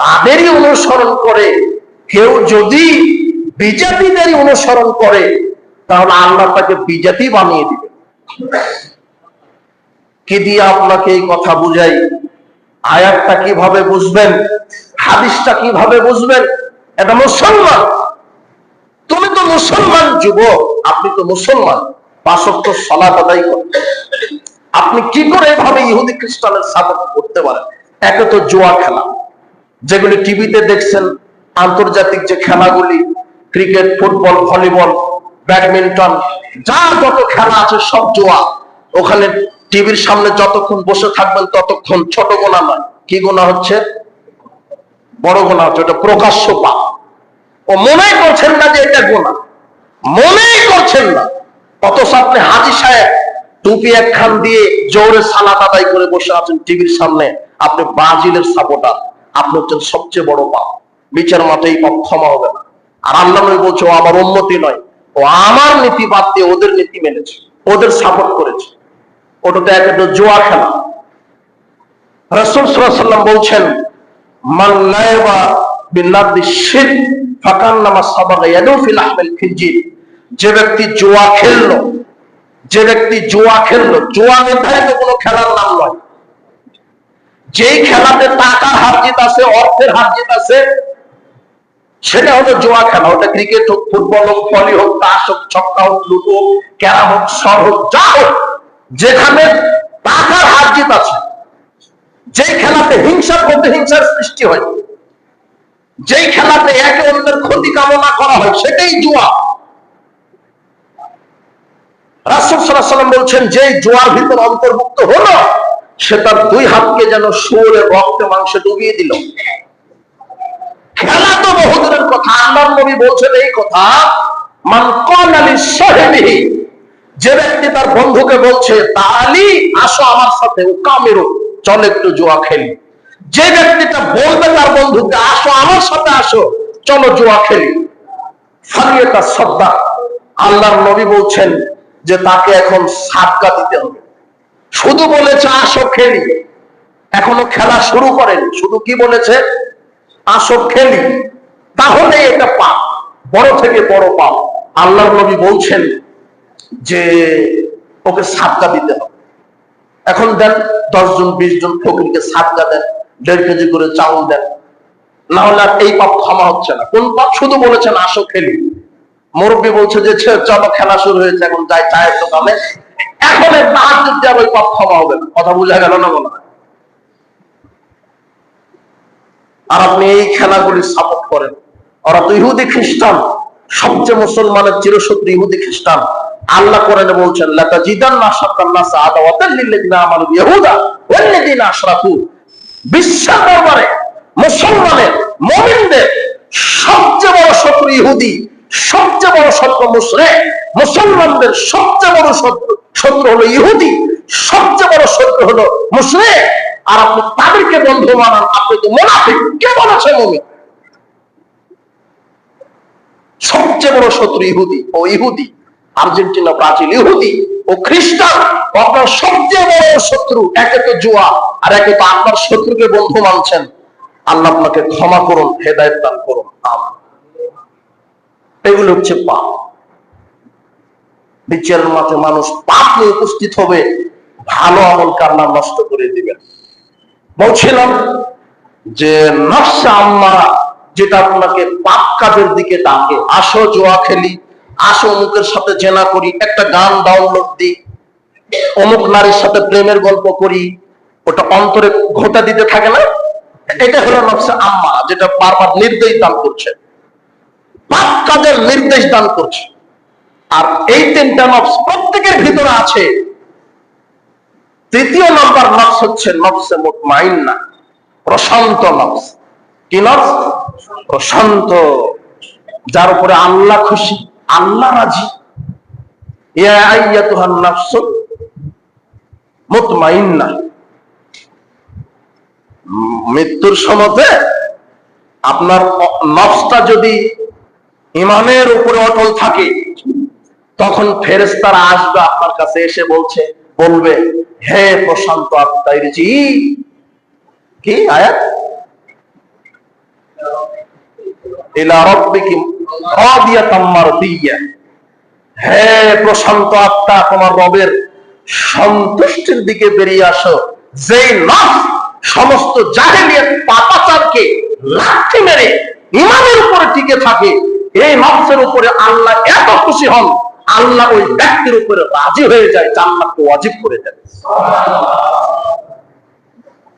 A: তাদেরই অনুসরণ করে, কেউ যদি বিজাতিদেরই অনুসরণ করে, তাহলে আল্লাহ তাকে বিজাতি বানিয়ে দিবে। কি দিয়ে আপনাকে এই কথা বুঝাই? আয়াতটা কিভাবে বুঝবেন, হাদিসটা কিভাবে বুঝবেন? এটা মুসলমান, তুমি তো মুসলমান যুবক, আপনি তো মুসলমান, 5 ওয়াক্ত সালাত আদায় করেন। আপনি কি করে এভাবে ইহুদি খ্রিস্টানের সাপোর্ট করতে পারেন? একে তো জুয়া খেলা, যেগুলি টিভিতে দেখছেন, আন্তর্জাতিক যে খেলাগুলি, ক্রিকেট, ফুটবল, ভলিবল, ব্যাডমিন্টন, যা যত খেলা আছে সব জুয়া। ওখানে টিভির সামনে যতক্ষণ বসে থাকবেন ততক্ষণ ছোট গোনা নয়, কি গোনা হচ্ছে? বড় গোনা হচ্ছে। ওটা প্রকাশ্য পাপ। ও মনেই করছেন না যে এটা গোনা, মনেই করছেন না। অথচ আপনি হাজী সাহেব টুপি একখান দিয়ে জোরে সালাত আদায় করে বসে আছেন টিভির সামনে, আপনি ব্রাজিলের সাপোর্টার, আপনি হচ্ছেন সবচেয়ে বড় পাপ। বিচার মাঠে এই পাপ ক্ষমা হবে না। আর আল্লাহ নবী বলছে, ও আমার উম্মতি নয়, ও আমার নীতি বাদ দিয়ে ওদের নীতি মেনেছে, ওদের সাপোর্ট করেছে। ওটা তো একটা জুয়া খেলা। রাসূল সাল্লাল্লাহু আলাইহি ওয়াসাল্লাম বলছেন, মান লাইবা বিনাদি শিরক ফাকান্নামা সাবাগা ইয়াদু ফিল আহমিল খিনজির। যে ব্যক্তি জুয়া খেললো, যে ব্যক্তি জুয়া খেললো, জুয়া নির্ধারিত কোনো খেলার নাম নয়। যেই খেলাতে টাকার হার জিত আছে, অর্থের হার জিত আছে, সেটা হলো জুয়া খেলা। ওটা ক্রিকেট হোক, ফুটবল হোক, ভলি হোক, তাস হোক, ছক্কা হোক, লুডো হোক, ক্যারাম হোক, শর হোক, যা হোক, যেখানে টাকার হার জিত আছে, যেই খেলাতে হিংসার প্রতিহিংসার সৃষ্টি হয়, যেই খেলাতে একে অন্যের ক্ষতি কামনা করা হয়, সেটাই জুয়া। রাসূল সাল্লাল্লাহু আলাইহি ওয়াসাল্লাম বলছেন, যে জুয়ার ভিতর অন্তর্ভুক্ত হলো, সে তার দুই হাতকে যেন শুয়োরের রক্তে মাংসে ডুবিয়ে দিল। খেলা তো বহুদূরের কথা, আল্লাহর নবী বলছেন এই কথা, মান ক্বালা লিসাহিবিহি, যে ব্যক্তি তার বন্ধুকে বলছে, তালি আসো আমার সাথে, ও কামিরু, চল একটু জুয়া খেলি। যে ব্যক্তিটা বলবে তার বন্ধুকে, আসো আমার সাথে, আসো চলো জুয়া খেলি, ফালিয়াতা সাদ্দা, আল্লাহর নবী বলছেন যে তাকে এখন সাদকা দিতে হবে। শুধু বলেছে আসো খেলি, এখনো খেলা শুরু করেনি, শুধু কি বলেছে, আসো খেলি, তাহলে এটা পাপ, বড় থেকে বড় পাপ। আল্লাহর নবী বলছেন যে ওকে সাদকা দিতে হবে। এখন দেন 10 জন 20 জন ফকিরকে সাদকা দেন, 1.5 কেজি করে চাউল দেন, না হলে এই পাপ ক্ষমা হচ্ছে না। কোন পাপ? শুধু বলেছেন আসো খেলি। মুরব্বী বলছে যে চলো খেলা শুরু হয়েছে, এখন যাই চায়ের দোকানে, এখন তাহাজ্জুদ দিয়ে ওই পাপ ক্ষমা হবে না। কথা বোঝা গেল না মনে হয়? আর আপনি এই খেলাগুলি সাপোর্ট করেন। ওরা তো ইহুদি খ্রিস্টান, সবচেয়ে মুসলমানের চিরশত্রু ইহুদি খ্রিস্টান। আল্লাহ কোরআনে বলছেন, লাতাজিদান্না আশরাকান-নাস আদাওয়াতান লিল্লাযিনা আমানু ইয়াহুদা ওয়াল্লাযিনা আশরাকু, বিশ্বের দরবারে মুসলমানের, মুমিনদের সবচেয়ে বড় শত্রু ইহুদি, সবচেয়ে বড় শত্রু মুশরিক। মুসলমানদের সবচেয়ে বড় শত্রু হলো ইহুদি, সবচেয়ে বড় শত্রু হলো মুশরিক। আর আপনি তাদেরকে বন্ধু বানান, আপনি তো মুনাফিক। কে বলেছে মুমিন? সবচেয়ে বড় শত্রু ইহুদি। ও ইহুদি, আর্জেন্টিনা, ব্রাজিল ইহুদি, ও খ্রিস্টান, আপনার সবচেয়ে বড় শত্রু। একে তো জুয়া, আর একে তো আপনার শত্রুকে বন্ধু মানছেন। আল্লাহ আপনাকে ক্ষমা করুন, হেদায়েত দান করুন। আমিন। এগুলো হচ্ছে পাপ। বিচারের মাঠে মানুষ পাপ নিয়ে উপস্থিত হবে, ভালো আমলকে আল্লাহ নষ্ট করে দিবেন। বলছিলাম যে নফসে আম্মারা, যেটা আপনাকে পাপ কাজের দিকে ডাকে, আসো জুয়া খেলি, আসো অমুকের সাথে জেনা করি, একটা গান ডাউনলোড দিই, অমুক নারীর সাথে প্রেমের গল্প করি, ওটা অন্তরে ঘোটা দিতে থাকে না? এটা হলো নফসে আম্মারা, যেটা বারবার নির্দেশ দান করছে, পাপ কাজের নির্দেশ দান করছে। আর এই 3টা নফস প্রত্যেকের ভিতরে আছে। তৃতীয় নম্বর নফস হচ্ছে নফসে মুতমাইন্না, প্রশান্ত নফস। কি নফস? প্রশান্ত, যার উপরে আল্লাহ খুশি, আল্লাহ রাজি। ইয়া আইয়াতুহান নাফসুল মুতমাইন্না, মৃত্যুর সময় আপনার নফসটা যদি ইমানের উপরে অটল থাকে, তখন ফেরেশতারা আসবে আপনার কাছে, এসে বলবে, হে প্রশান্ত আত্মা, ইরজি, কি আয়াত, ইলা রাব্বিকি রাদিয়াতাম মারদিয়া, হে প্রশান্ত আত্মা, তোমার রবের সন্তুষ্টির দিকে বেরিয়ে আসো। যেই নফস সমস্ত জাহেলিয়াত পাপাচারকে লাথি মেরে ঈমানের উপরে টিকে থাকে, এই নফসের উপরে আল্লাহ এত খুশি হন, আল্লাহ ওই ব্যক্তির উপরে রাজি হয়ে যায়, জান্নাতকে ওয়াজিব করে দেন।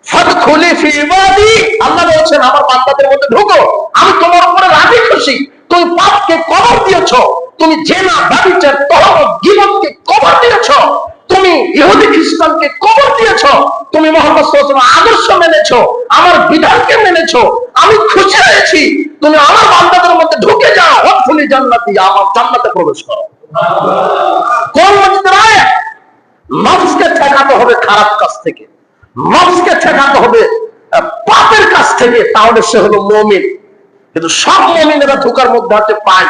A: ফাদখুলি ফি ইবাদি, আল্লাহ বলেন আমার বান্দাদের মধ্যে ঢোকো, আমি তোমার উপরে রাজি খুশি। তুমি পাপকে কবর দিয়েছো, তুমি জেনা, ব্যভিচার, তহমত, গীবতকে কবর দিয়েছো, তুমি ইহুদি খ্রিস্টানকে কবর দিয়েছো, তুমি মুহাম্মদ সাল্লাল্লাহু আলাইহি ওয়াসাল্লামের আদর্শ মেনেছো, আমার বিধানকে মেনেছো, আমি খুশি হয়েছি। তুমি আমার বান্দাদের মধ্যে ঢুকে যাও, ওয়াদখুলি জান্নাতি, আমার জান্নাতে প্রবেশ করো। কোন মসজিদের আয়াত? নফসকে ঠেকাতে হবে খারাপ কাজ থেকে, নফসকে ঠেকাতে হবে পাপের কাছ থেকে, তাহলে সে হলো মুমিন। কিন্তু সব মুমিনেরা ধোঁকার মধ্যে হাতে পায়,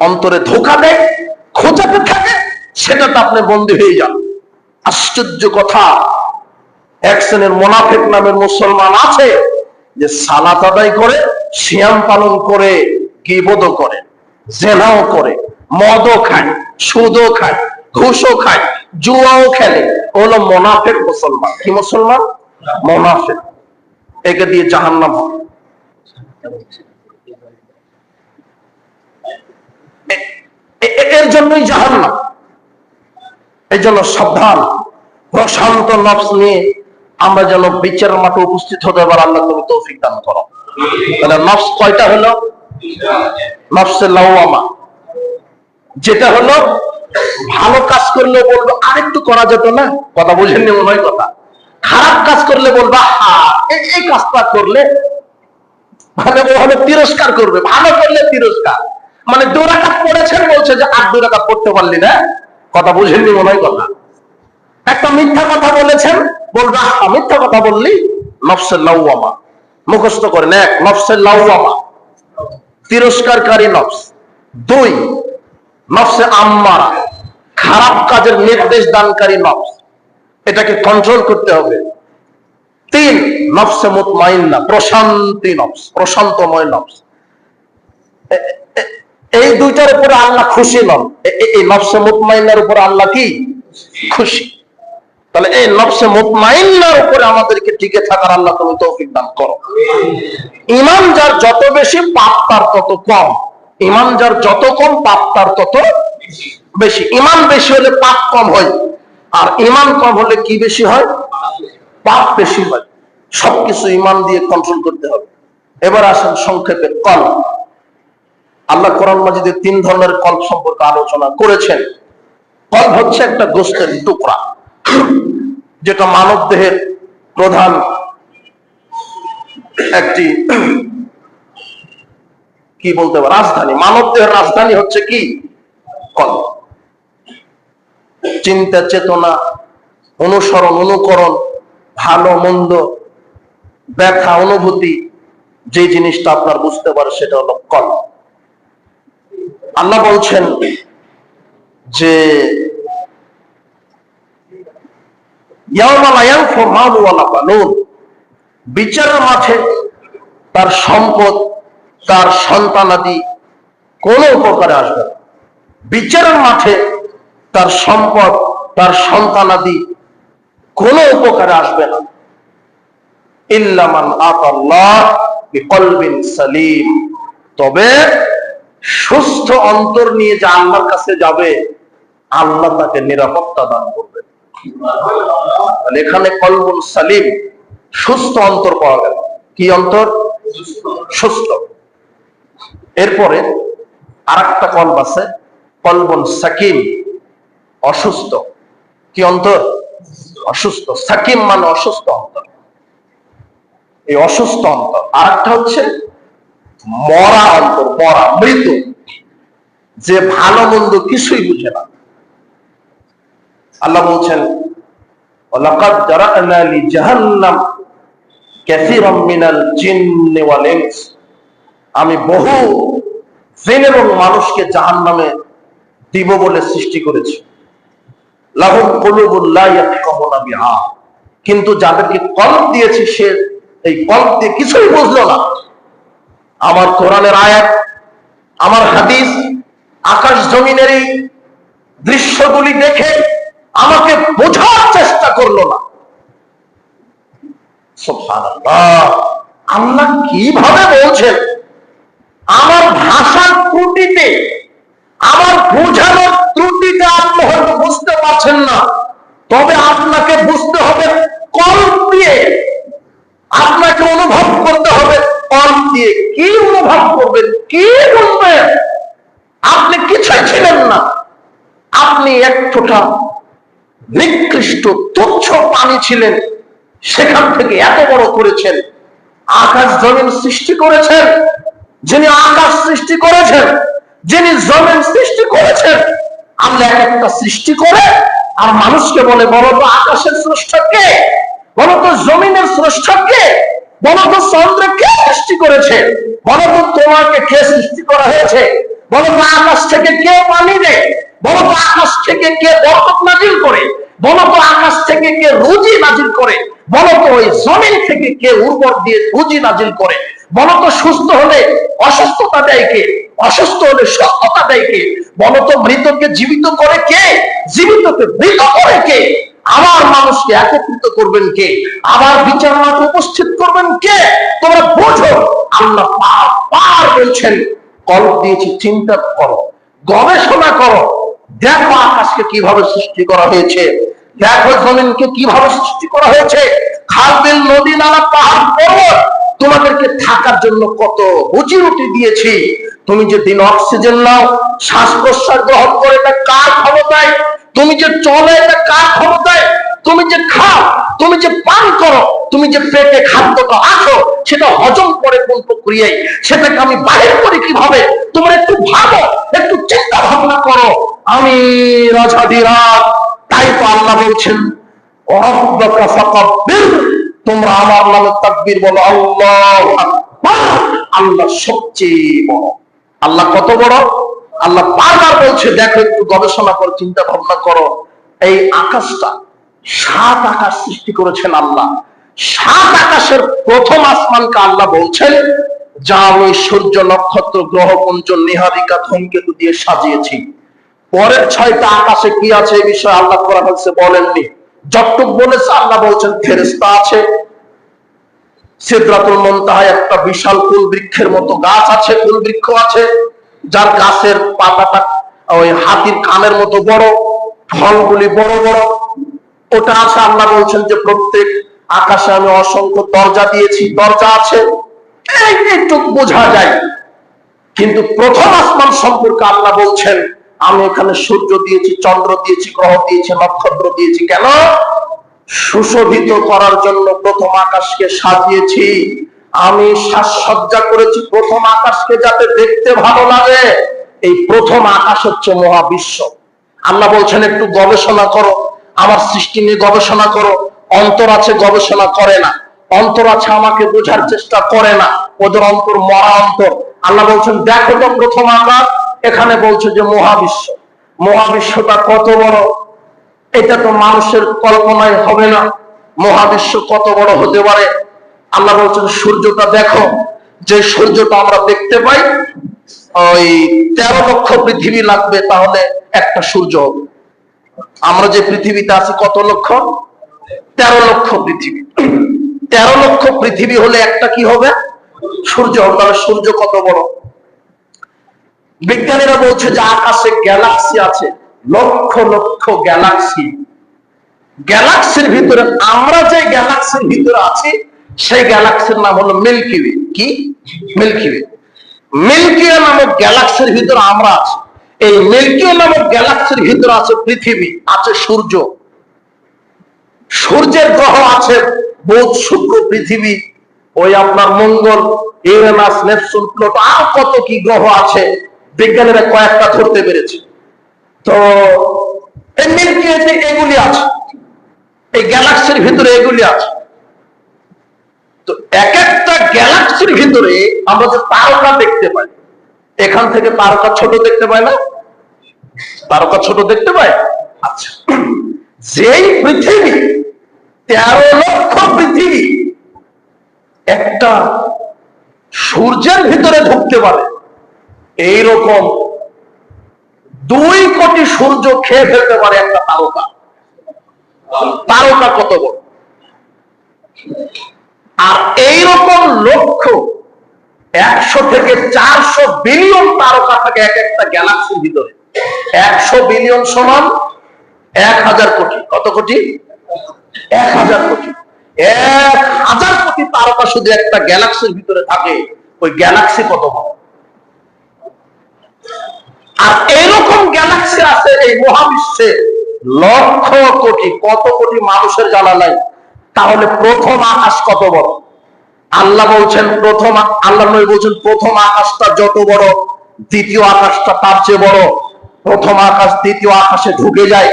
A: অন্তরে ধোঁকা দেয়, খোঁচাতে থাকে, সেটাতে আপনি বন্দী হয়ে যান। আশ্চর্য কথা, এক শ্রেণীর মুনাফিক নামের মুসলমান আছে, যে সালাত আদায় করে, সিয়াম পালন করে, গীবতও করে, জেনাও করে, মদও খায়, সুদও খায়, ঘুষও খায়, জুয়াও খেলে, হলো মুনাফিক মুসলমান। কি মুসলমান? মুনাফিক, একে দিয়ে জাহান্নাম হবে। এর জন্যই জাহান্নাম। এই জন্য সাবধান, প্রশান্ত নফস নিয়ে আমরা যেন বিচারের মাঠে উপস্থিত হতে পারি। আল্লাহ তুমি তৌফিক দান করো। তাহলে নফস কয়টা হলো? নফসে লাওয়ামা, যেটা হলো ভালো কাজ করলে বলবো আরেকটু করা যেত না, কথা বুঝেননি মনে হয় কথা। খারাপ কাজ করলে বলবা এই কাজটা করলে মানে ও হলো তিরস্কার করবে, ভালো করলে তিরস্কার। মানে 2 রাকাত পড়েছেন বলছে যে আর 2 রাকাত পড়তে পারলি না, কথা বুঝেননি মনে হয় কথা। একটা মিথ্যা কথা বলেছেন, বলবা মিথ্যা কথা বললি। নফসে লাওয়ামা মুখস্থ করেন। 1 নফসে লাওয়ামা, তিরস্কারকারী নফস। 2 নফসে আম্মারা, খারাপ কাজের নির্দেশ দানকারী নফস, এটাকে কন্ট্রোল করতে হবে। 3 নফসে মুতমাইন্না, প্রশান্তি নফস, প্রশান্তময় নফস। এই 2টার উপরে আল্লাহ খুশি নন। এই নফসে মুতমাইন্নার উপরে আল্লাহ কি খুশি? তাহলে এই নফসে মুতমাইন্নার উপরে আমাদেরকে টিকে থাকার আল্লাহ তুমি তৌফিক দান করো। ঈমান যার যত বেশি, পাপ তার তত কম। ঈমান যার যত কম, পাপ তার তত বেশি। ঈমান বেশি হলে পাপ কম হয়, আর ঈমান কম হলে কি বেশি হয়? পাপ বেশি হয়। সবকিছু ঈমান দিয়ে কন্ট্রোল করতে হবে। এবার আসেন সংক্ষেপে কলব। আল্লাহ কোরআন মাজিদে 3 ধরনের কলব সম্পর্কে আলোচনা করেছেন। কলব হচ্ছে একটা গোশতের টুকরা, যেটা মানব দেহের প্রধান একটি কি বলতে হবে রাজধানী। মানব দেহের রাজধানী হচ্ছে কি? কলব। চিন্তা, চেতনা, অনুসরণ, অনুকরণ, ভালো মন্দ, ব্যথা, অনুভূতি, যে জিনিসটা আপনার বুঝতে পারে সেটা হলো কলব। আল্লাহ বলছেন যে বিচারের মাঠে তার সম্পদ, তার সন্তানাদি কোনো উপকারে আসবে না। বিচারের মাঠে তার সম্পদ, তার সন্তানাদি কোনো উপকারে আসবে না। ইল্লা মান আতাল্লাহ বিকলবিন সালিম, তবে সুস্থ অন্তর নিয়ে যে আল্লাহর কাছে যাবে, আল্লাহ তাকে নিরাপত্তা দান করবে। এখানে কলবুল সালিম, সুস্থ অন্তর পাওয়া গেল। কি অন্তর? সুস্থ। এরপরে আরেকটা কলব আছে, কলবুল সাকিম, অসুস্থ। কি অন্তর? অসুস্থ। সাকিম মানে অসুস্থ অন্তর। এই অসুস্থ অন্তর। আরেকটা হচ্ছে মরা অন্তর, মরা, মৃত, যে ভালো মন্দ কিছুই বুঝে না। আল্লাহ বলছেন ওয়ালাকাদ জারা'না লিজাহান্নাম কাসীরাম মিনাল জিন্নি ওয়াল ইনস, আমি বহু জিন এবং মানুষকে জাহান্নামে দিব বলে সৃষ্টি করেছি। লাহুম কুলুবুন লা ইয়াফকাহুনা বিহা, কিন্তু যাদেরকে কলব দিয়েছি সে এই কলব দিয়ে কিছুই বুঝলো না। আমার কোরআনের আয়াত, আমার হাদিস, আকাশ জমিনের এই দৃশ্যগুলি দেখে আমাকে বোঝার চেষ্টা করলো না। সুবহানাল্লাহ, আল্লাহ কিভাবে বলছেন? আমার ভাষার ত্রুটিতে, আমার বোঝানোর ত্রুটিতে আপনি হয়তো বুঝতে পারছেন না, তবে আপনাকে বুঝতে হবে কলব দিয়ে, আপনাকে অনুভব করতে হবে কলব দিয়ে। কি অনুভব করবেন? কি বুঝবেন? আপনি কিছুই ছিলেন না, আপনি এক ফোঁটা নিকৃষ্ট তুচ্ছ পানি ছিলেন, সেখান থেকে এত বড় করেছেন। আকাশ জমিন সৃষ্টি করেছেন, যিনি আকাশ সৃষ্টি করেছেন, যিনি জমিন সৃষ্টি করেছেন, আল্লাহ এক একটা সৃষ্টি করে আর মানুষকে বলে বলো তো আকাশের স্রষ্টা কে, বলো তো জমিনের স্রষ্টা কে, বলো তো চন্দ্র কে সৃষ্টি করেছে, বলো তো তোমাকে কে সৃষ্টি করা হয়েছে, বলো তো আকাশ থেকে কে পানি দেয়, বলো তো আকাশ থেকে কে বরকত নাজিল করে, বলো তো আকাশ থেকে কে রুজি নাজিল করে, বলো তো ওই জমিন থেকে কে উর্বর দিয়ে রুজি নাজিল করে, বলো তো সুস্থ হলে অসুস্থতা দেয় কে, অসুস্থ হলে সুস্থতা দেয় কে, বলো তো মৃতকে জীবিত করে কে, জীবিতকে মৃত করে কে। আবার মানুষকে একত্রিত করবেন কে? আবার বিচার মাঠে উপস্থিত করবেন কে? তোমরা বোঝো। আল্লাহ বারবার বলছেন, কলব দিয়েছি, চিন্তা করো, গবেষণা করো, দেখো আকাশকে কিভাবে সৃষ্টি করা হয়েছে, দেখো জমিনকে কিভাবে সৃষ্টি করা হয়েছে, খাল বিল, নদী, নালা, পাহাড়, পর্বত, তোমাদেরকে থাকার জন্য কত রুজি রুটি দিয়েছি। তুমি যে দিন অক্সিজেন নাও, শ্বাস প্রশ্বাস গ্রহণ করে, এটা কার ক্ষমতায়? তুমি যে চলে, এটা কার ক্ষমতায়? তুমি যে খাও, তুমি যে পান করো, তুমি যে পেটে খাদ্যটা আসো, সেটা হজম করে কোন প্রক্রিয়ায়, সেটাকে আমি বাহির করি কিভাবে? তোমরা একটু ভাবো, একটু চিন্তা ভাবনা করো। আমি রাজাধিরাজ, তাই তো আল্লাহ বলছেন, তোমরা আমার নামে তাকবীর বলো, আল্লাহু আকবার। আল্লাহ সবচেয়ে বড়। আল্লাহ কত বড়? আল্লাহ বারবার বলছে, দেখো, একটু গবেষণা করো, চিন্তা ভাবনা করো। এই আকাশটা, 7 আকাশ সৃষ্টি করেছেন আল্লাহ। 7 আকাশের প্রথম আসমানকে আল্লাহ বলছেন, যা আমি সূর্য, নক্ষত্র, গ্রহ পুঞ্জ, নিহারিকা, ধূমকেতু দিয়ে সাজিয়েছি। পরের 6টা আকাশে কি আছে এই বিষয়ে আল্লাহ কোরআন হাদিসে বলেননি। যতটুকু বলেছে আল্লাহ বলছেন, ফেরেশতা আছে, সিদরাতুল মুনতাহায় একটা বিশাল কুল বৃক্ষের মতো গাছ আছে, কুল বৃক্ষ আছে, যার গাছের পাতাটা ওই হাতির কানের মতো বড়, ফলগুলি বড় বড়, ওটা আছে। আল্লাহ বলছেন যে প্রত্যেক আকাশে আমি অসংখ্য দরজা দিয়েছি, দরজা আছে। এইটুক বোঝা যায়। কিন্তু প্রথম আসমান সম্পর্কে আল্লাহ বলছেন, আমি এখানে সূর্য দিয়েছি, চন্দ্র দিয়েছি, গ্রহ দিয়েছি, নক্ষত্র দিয়েছি। কেন? সুশোভিত করার জন্য প্রথম আকাশকে সাজিয়েছি। আমি সাজসজ্জা করেছি প্রথম আকাশকে, যাতে দেখতে ভালো লাগে। এই প্রথম আকাশ হচ্ছে মহাবিশ্ব। আল্লাহ বলছেন, একটু গবেষণা করো, আমার সৃষ্টি নিয়ে গবেষণা করো। অন্তর আছে, গবেষণা করে না। অন্তর আছে, আমাকে বোঝার চেষ্টা করে না। ওদের অন্তর মরা অন্তর। আল্লাহ বলছেন, দেখো তো প্রথম আকাশ। এখানে বলছে যে মহাবিশ্ব। মহাবিশ্বটা কত বড়, এটা তো মানুষের কল্পনায় হবে না। মহাবিশ্ব কত বড় হতে পারে? আল্লাহ বলছেন, সূর্যটা দেখো। যে সূর্যটা আমরা দেখতে পাই, ওই 13 লক্ষ পৃথিবী লাগবে তাহলে একটা সূর্য হবে। আমরা যে পৃথিবীতে আছি কত লক্ষ? 13 লক্ষ পৃথিবী। 13 লক্ষ পৃথিবী হলে একটা কি হবে? সূর্য হবে। তাহলে সূর্য কত বড়? বিজ্ঞানীরা বলছে যে আকাশে গ্যালাক্সি আছে, লক্ষ লক্ষ গ্যালাক্সি। গ্যালাক্সির ভিতরে, আমরা যে গ্যালাক্সির ভিতরে আছি, সেই গ্যালাক্সির নাম হলো মিল্কি ওয়ে। কি? Milky way. মিল্কি ওয়ে নামক গ্যালাক্সির ভিতরে আমরা আছি। এই মিল্কি ওয়ে নামক গ্যালাক্সির ভিতরে আছে পৃথিবী, আছে সূর্য। সূর্যের গ্রহ আছে বুধ, শুক্র, পৃথিবী, ওই আপনার মঙ্গল, ইউরেনাস, নেপচুন, প্লুটো, আর কত কি গ্রহ আছে। বিজ্ঞানীরা কয়েকটা ধরতে পেরেছে। তো এই মিল্কি ওয়েতে এগুলি আছে, এই গ্যালাক্সির ভিতরে এগুলি আছে। তো এক একটা গ্যালাক্সির ভিতরে আমরা যে তারকা দেখতে পাই, এখান থেকে তারকা ছোট দেখতে পাই না? তারকা ছোট দেখতে পাই। আচ্ছা, যেই পৃথিবী, 13 লক্ষ পৃথিবী একটা সূর্যের ভিতরে ঢুকতে পারে, এইরকম 2 কোটি সূর্য খেয়ে ফেলতে পারে একটা তারকা। তারকা কত বড়! আর এইরকম লক্ষ 100 থেকে 400 বিলিয়ন তারকা থাকে এক একটা গ্যালাক্সির ভিতরে। 100 বিলিয়ন সমান 1000 কোটি। কত কোটি? 1000 কোটি। 1000 কোটি তারকা শুধু একটা গ্যালাক্সির ভিতরে থাকে। ওই গ্যালাক্সি কত বড়! আর এরকম গ্যালাক্সি আছে এই মহাবিশ্বে লক্ষ কোটি। কত কোটি মানুষের জানা নাই। তাহলে প্রথম আকাশ কত বড়? আল্লাহ বলছেন আল্লাহ নবী বলছেন, প্রথম আকাশটা যত বড়, দ্বিতীয় আকাশটা তার চেয়ে বড়। প্রথম আকাশ দ্বিতীয় আকাশে ঢুকে যায়,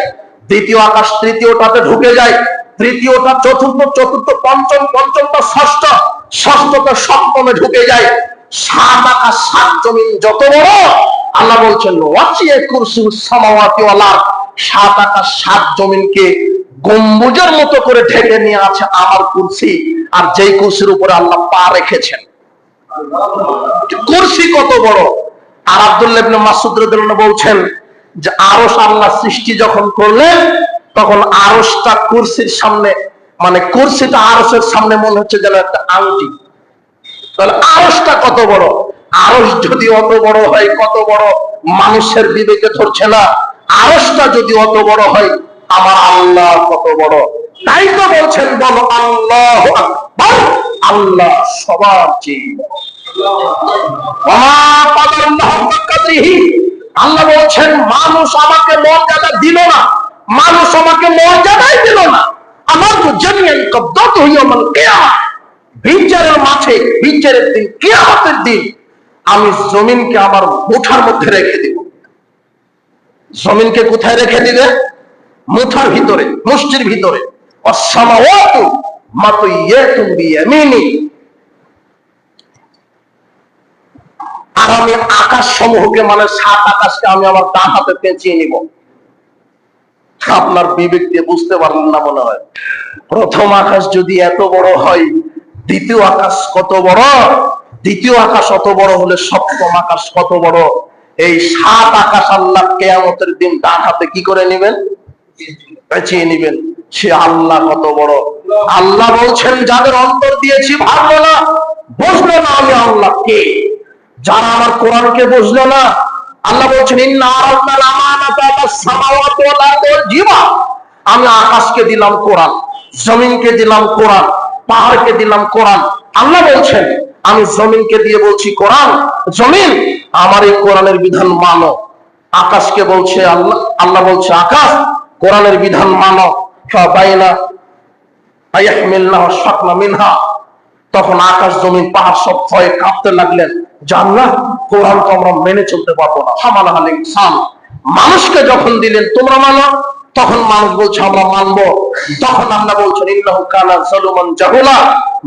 A: দ্বিতীয় আকাশ তৃতীয়টাতে ঢুকে যায়, তৃতীয়টা চতুর্থ, চতুর্থ পঞ্চম, পঞ্চমটা ষষ্ঠ, ষষ্ঠটা সপ্তমে ঢুকে যায়। 7 আকাশ 7 জমিন যত বড়, আল্লাহ বলছেন ওয়াসিয়া কুরসিউস সামাওয়াতি ওয়াল আরদ, 7 আকাশ 7 জমিনকে গম্বুজের মতো করে ঢেকে নিয়ে আছে আমার কুরসি। আর যেই কুরসির উপরে আল্লাহ পা রেখেছেন, কুরসি কত বড়! আর আব্দুল্লাহ ইবনে মাসউদ রাদিয়াল্লাহু আনহু বলছেন যে আরশ আল্লাহ সৃষ্টি যখন করলেন, তখন আরশটা কুরসির সামনে, মানে কুরসিটা আরশের সামনে মনে হচ্ছে যেন একটা আংটি। তাহলে আরশটা কত বড়, আরশ যদি অত বড় হয়, কত বড় মানুষের বিবেকে ধরছে না। আরশটা যদি অত বড় হয়, আমার আল্লাহ কত বড়। তাই তো বলছেন, বলো আল্লাহু আকবার, আল্লাহ সবার চেয়ে আল্লাহ বলছেন, মানুষ আমাকে মর্যাদা দিল না, মানুষ আমাকে মর্যাদাই দিল না। আমার তো জানিয়েন কবদত ইয়াউমুল কিয়ামah, বিচারের মাঠে, বিচারের দিন, কিয়ামতের দিন আমি জমিনকে আমার মুঠার মধ্যে রেখে দিব। জমিনকে কোথায় রেখে দিবে? মুঠার ভিতরে, মুষ্টির ভিতরে। ওয়াস-সামাওয়াতু মাতইয়াতুন বিয়ামিনি, আর আমি আকাশ সমূহকে, মানে 7 আকাশকে আমি আমার ডান হাতে পেঁচিয়ে নিব। আপনার বিবেক দিয়ে বুঝতে পারলেন না মনে হয়। প্রথম আকাশ যদি এত বড় হয়, দ্বিতীয় আকাশ কত বড়? দ্বিতীয় আকাশ অত বড় হলে সপ্তম আকাশ কত বড়? এই 7 আকাশ আল্লাহ কিয়ামতের দিন ডান হাতে কি করে নেবেন? পেঁচিয়ে নেবেন। সে আল্লাহ কত বড়। আল্লাহ বলছেন, যাদের অন্তর দিয়েছি ভাবলো না, বুঝলো না আমি আল্লাহ কে। যারা আমার কোরআনকে বুঝলো না, আল্লাহ বলছেন, ইন্না আরাদনাল আমানাতা আলাস সামাওয়াতি ওয়াল আরদি ওয়াল জিবাল, আমি আকাশকে দিলাম কোরআন, জমিনকে দিলাম কোরআন, পাহাড়কে দিলাম কোরআন। আল্লাহ বলছেন, আমি জমিনকে দিয়ে বলছি, কোরআন, জমিন আমার এই কোরআনের বিধান মানো। আকাশকে বলছে আল্লাহ বলছে, আকাশ কোরআনের বিধান মানো। ফাবাইনা আয়াহমিলনা ওয়াশফাকনা মিনহা, তখন আকাশ জমিন পাহাড় সব ভয়ে কাঁপতে লাগলেন, জানলা কোরআন তো আমরা মেনে চলতে পারবো না। হামালাহাল ইনসান, মানুষকে যখন দিলেন তোমরা মানো, তখন মানুষ বলছে আমরা মানবো। তখন আল্লাহ বলছেন, ইন্নাহু কানা যালুমান জাহুলা,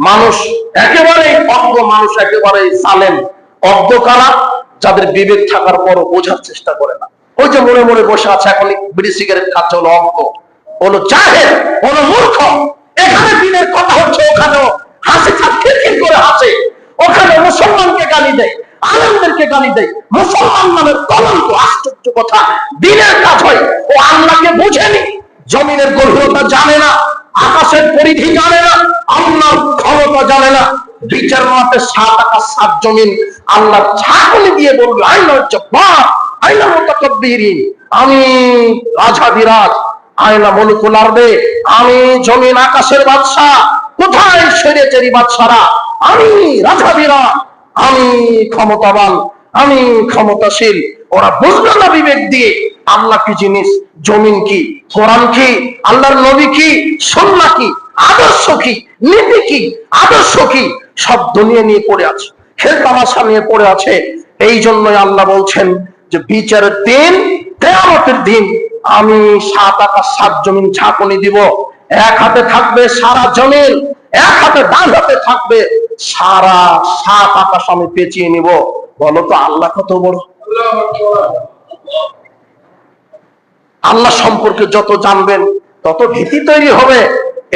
A: মানুষ একেবারে অজ্ঞ, মানুষ একেবারে জালেম। অজ্ঞ কারা? যাদের বিবেক থাকার পরও বোঝার চেষ্টা করে না। ওই যে মনে মনে বসে আছে, এখন বিড়ি সিগারেট খাচ্ছে, হলো অজ্ঞ, হলো জাহেল, হলো মূর্খ। এখানে দিনের কথা হচ্ছে, ওখানেও হাসি খিলখিল করে হাসে। ওখানে মুসলমানকে গালি দেয়, আলেমদেরকে গালি দেয়। মুসলমান নামের কলঙ্ক। আশ্চর্য কথা, দিনের কাজ হয়, ও আল্লাহকে বুঝেনি, জমিনের গভীরতা জানে না, আকাশের পরিধি জানে না, আল্লাহর ক্ষমতা জানে না। বিচার মাঠে 7 আকাশ 7 জমিন আল্লাহ ঝাঁকুনি দিয়ে বলবে, আইনা জব্বার, আইনা মুতাকাব্বিরিন, আমি রাজাধিরাজ, আইনা মুলকুল আরদে, আমি জমিন আকাশের বাদশা, কোথায় শরীয়তেরই বাদশারা? আমি রাজাধিরাজ, আমি ক্ষমতাবান, আমি ক্ষমতাশীল। ওরা বুঝলো না বিবেক দিয়ে আল্লাহ কি জিনিস, জমিন কি, কোরআন কি, আল্লাহর নবী কি, সুন্নাহ কি, আদর্শ কি, নীতি কি, আদর্শ কি, সব দুনিয়া নিয়ে পড়ে আছে, খেল তামাশা নিয়ে পড়ে আছে। এই জন্যই আল্লাহ বলছেন যে বিচারের দিন, কিয়ামতের দিন আমি 7 আকাশ 7 জমিন ঝাঁকুনি দিব। এক হাতে থাকবে সারা জমিন, এক হাতে ডান হাতে থাকবে সারা 7 আকাশ আমি পেঁচিয়ে নিব। বলো তো আল্লাহ কত বড়। আল্লাহ সম্পর্কে যত জানবেন তত ভীতি তৈরি হবে।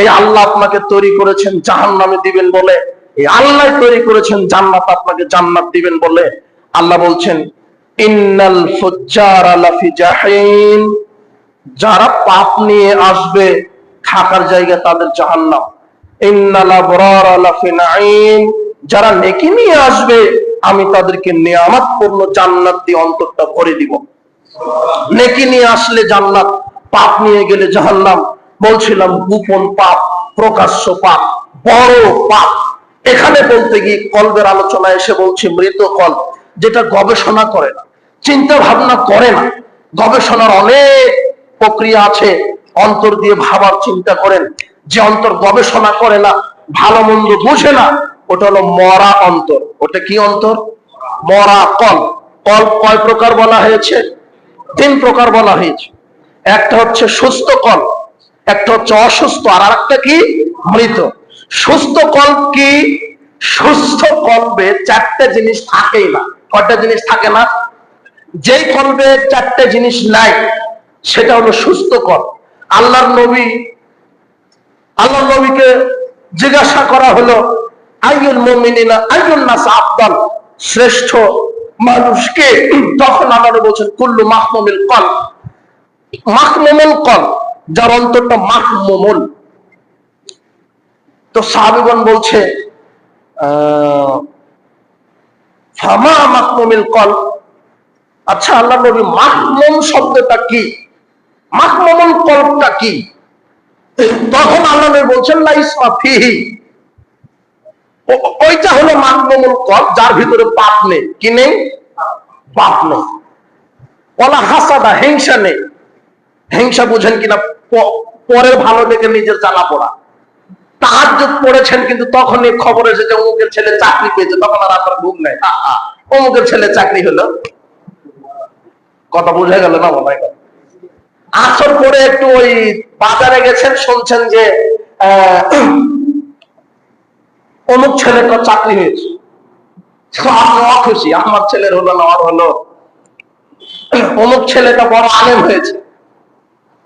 A: এই আল্লাহ আপনাকে তৈরি করেছেন জাহান্নামে দিবেন বলে, এই আল্লাহ তৈরি করেছেন জান্নাত, আপনাকে জান্নাত দিবেন বলে। আল্লাহ বলছেন, ইন্নাল ফুজ্জারা লাফি জাহিম, যারা পাপ নিয়ে আসবে থাকার জায়গা তাদের জাহান্নাম। ইন্নাল আবরারা লাফি নাঈম, যারা নেকি নিয়ে আসবে আমি তাদেরকে নিয়ামতপূর্ণ জান্নাত দিয়ে অন্তরটা ভরে দিব। নেকি নিয়ে আসলে জান্নাত, পাপ নিয়ে গেলে জাহান্নাম। বলছিলাম গোপন পাপ, প্রকাশ্য পাপ, বড় পাপ। এখানে বলতে গিয়ে কলবের আলোচনা এসে বলছি মৃত কলব, যেটা গবেষণা করে না, চিন্তা ভাবনা করে না। গবেষণার অনেক প্রক্রিয়া আছে, অন্তর দিয়ে ভাবার চিন্তা করেন। যে অন্তর গবেষণা করে না, ভালো মন্দ বুঝে না, ওটা হলো মরা অন্তর। ওটা কি অন্তর? মরা কলব। কলব কয় প্রকার বলা হয়েছে? 3 প্রকার বলা হয়েছে। একটা হচ্ছে সুস্থ কলব, একটা হচ্ছে অসুস্থ, আর আরেকটা কি? মৃত। সুস্থ কলব কি? সুস্থ কলবে 4টে জিনিস থাকেই না। কয়টা জিনিস থাকে না? যেই কলবে 4টে জিনিস নাই সেটা হলো সুস্থ কলব। আল্লাহর নবীকে জিজ্ঞাসা করা হলো, আইয়ুল মুমিনিনা আইয়ুন নাস আফদাল, শ্রেষ্ঠ মানুষকে? তখন আল্লাহ বলছেন, কুল্লু মাহমুমিল কলব, মাহমুমুল কলব, যার অন্তরটা মাহমুমুল। তো সাহাবীগণ বলছে ফামা মাহমুমিল কলব, আচ্ছা আল্লাহ নবী মাহমুম শব্দটা কি, মাহমুমুল কলবটা কি? তখন আল্লাহ নবী বলছেন লা ইসমা ফিহি, ওইটা হলো মাহমুমুল কলব, যার ভিতরে পাপ নেই। কি নেই? পাপ নেই। ওয়ালা হাসাদা, হিংসা নেই। হিংসা বুঝেন কিনা? পরের ভালো দেখে নিজের জ্বালা পড়া। তাহাজ্জুদ পড়েছেন কিন্তু তখন এই খবর এসে যে অমুকের ছেলে চাকরি পেয়েছে, তখন আর আপনার ঘুম নেই। অমুকের ছেলে চাকরি হলো, কথা বোঝা গেল না? মনে হয় আসর করে একটু ওই বাজারে গেছেন, শুনছেন যে অমুক ছেলের চাকরি হয়েছে, আপনি অখুশি, আমার ছেলের হলো না, আর হলো। অমুক ছেলেটা বড় আলেম হয়েছে,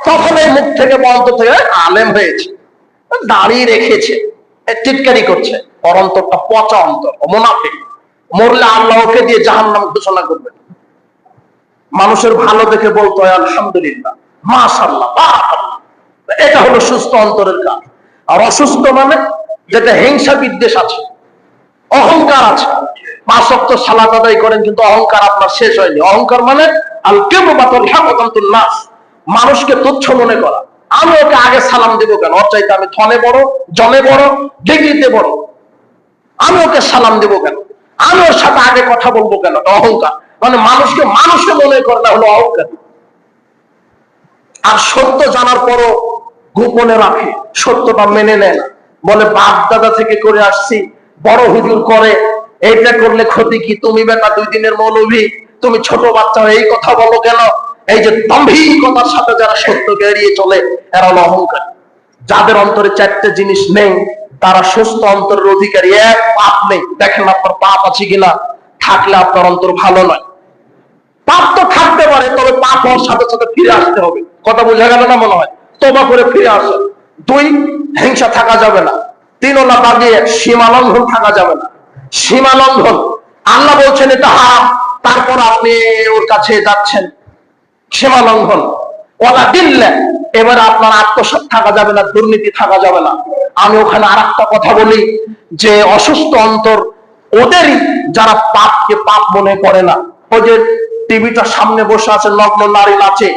A: তখন এই মুখ থেকে বন্ধ থেকে আলেম হয়েছে, দাঁড়িয়ে রেখেছে, টিটকারি করছে। অন্তরটা পচা অন্তর, মুনাফিক। মরলে আল্লাহ ওকে দিয়ে জাহান্নাম ঘোষণা করবে। মানুষের ভালো দেখে বলতে হয় আলহামদুলিল্লাহ, মাশাআল্লাহ, বারাকাল্লাহ। এটা হলো সুস্থ অন্তরের কাজ। আর অসুস্থ মানে যেটা হিংসা বিদ্বেষ আছে, অহংকার আছে। 5 ওয়াক্ত সালাত আদায় করেন কিন্তু অহংকার আপনার শেষ হয়নি। অহংকার মানে আল কিবরু বাতুল হাকাতুন নাস, মানুষকে তুচ্ছ মনে করা। আমি ওকে আগে সালাম দেব কেন? ওর চাইতে আমি ধনে বড়, জনে বড়, ডিগ্রিতে বড়, আমি ওকে সালাম দেব কেন? আমি ওর সাথে আগে কথা বলবো কেন? অহংকার মানে মানুষকে মানুষকে মনে করে, না হলো অহংকার। আর সত্য জানার পরও গোপনে রাখে, সত্যটা মেনে নেয় না। বলে বাপ দাদা থেকে করে আসছি, বড় হুজুর করে, এইটা করলে ক্ষতি কি? তুমি বেটা 2 দিনের মৌলভী, তুমি ছোট বাচ্চা, এই কথা বলো কেন? এই যে দাম্ভিকতার সাথে যারা সত্যকে এড়িয়ে চলে, এরা হলো অহংকার। যাদের অন্তরে 4টে জিনিস নেই, তারা সুস্থ অন্তরের অধিকারী। এক, পাপ নেই। দেখেন আপনার পাপ আছে কিনা, থাকলে আপনার অন্তর ভালো নয়। পাপ তো থাকতে পারে, তবে পাপ হওয়ার সাথে সাথে ফিরে আসতে হবে। কথা বোঝা গেল না? মনে হয় তওবা করে ফিরে আসে। 2, হিংসা থাকা যাবে না। 3 ওলা বাগিয়ে সীমা লঙ্ঘন থাকা যাবে না। সীমা লঙ্ঘন, আল্লাহ বলছেন এটা হারাম, তারপর আপনি ওর কাছে যাচ্ছেন, সীমা লঙ্ঘন। ওলা দিল্লে, এবার আপনার আত্মসাৎ থাকা যাবে না, দুর্নীতি থাকা যাবে না। আমি ওখানে আরেকটা কথা বলি যে অসুস্থ অন্তর ওদেরই যারা পাপকে পাপ মনে করে না। ওই যে টিভিটা সামনে বসে আছে, নগ্ন নারী নাচে,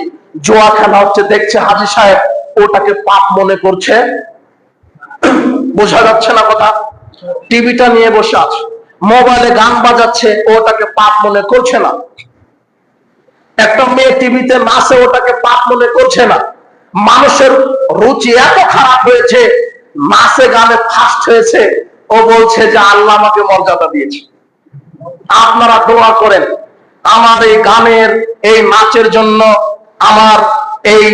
A: জোয়া খেলা হচ্ছে, দেখছে হাজী সাহেব, ওটাকে পাপ মনে করছে। বোঝা যাচ্ছে না কথা? টিভিটা নিয়ে বসে আছে, মোবাইলে গান বাজাচ্ছে, ওটাকে পাপ মনে করছে না। একটা মেয়ে টিভিতে নাচে, ওটাকে পাপ মনে করছে না। মানুষের রুচি এত খারাপ হয়েছে, নাচে গানে ফার্স্ট হয়েছে, ও বলছে যে আল্লাহ আমাকে মর্যাদা দিয়েছে। আপনারা দোয়া করেন আমার এই গানের, এই নাচের জন্য। আমার এই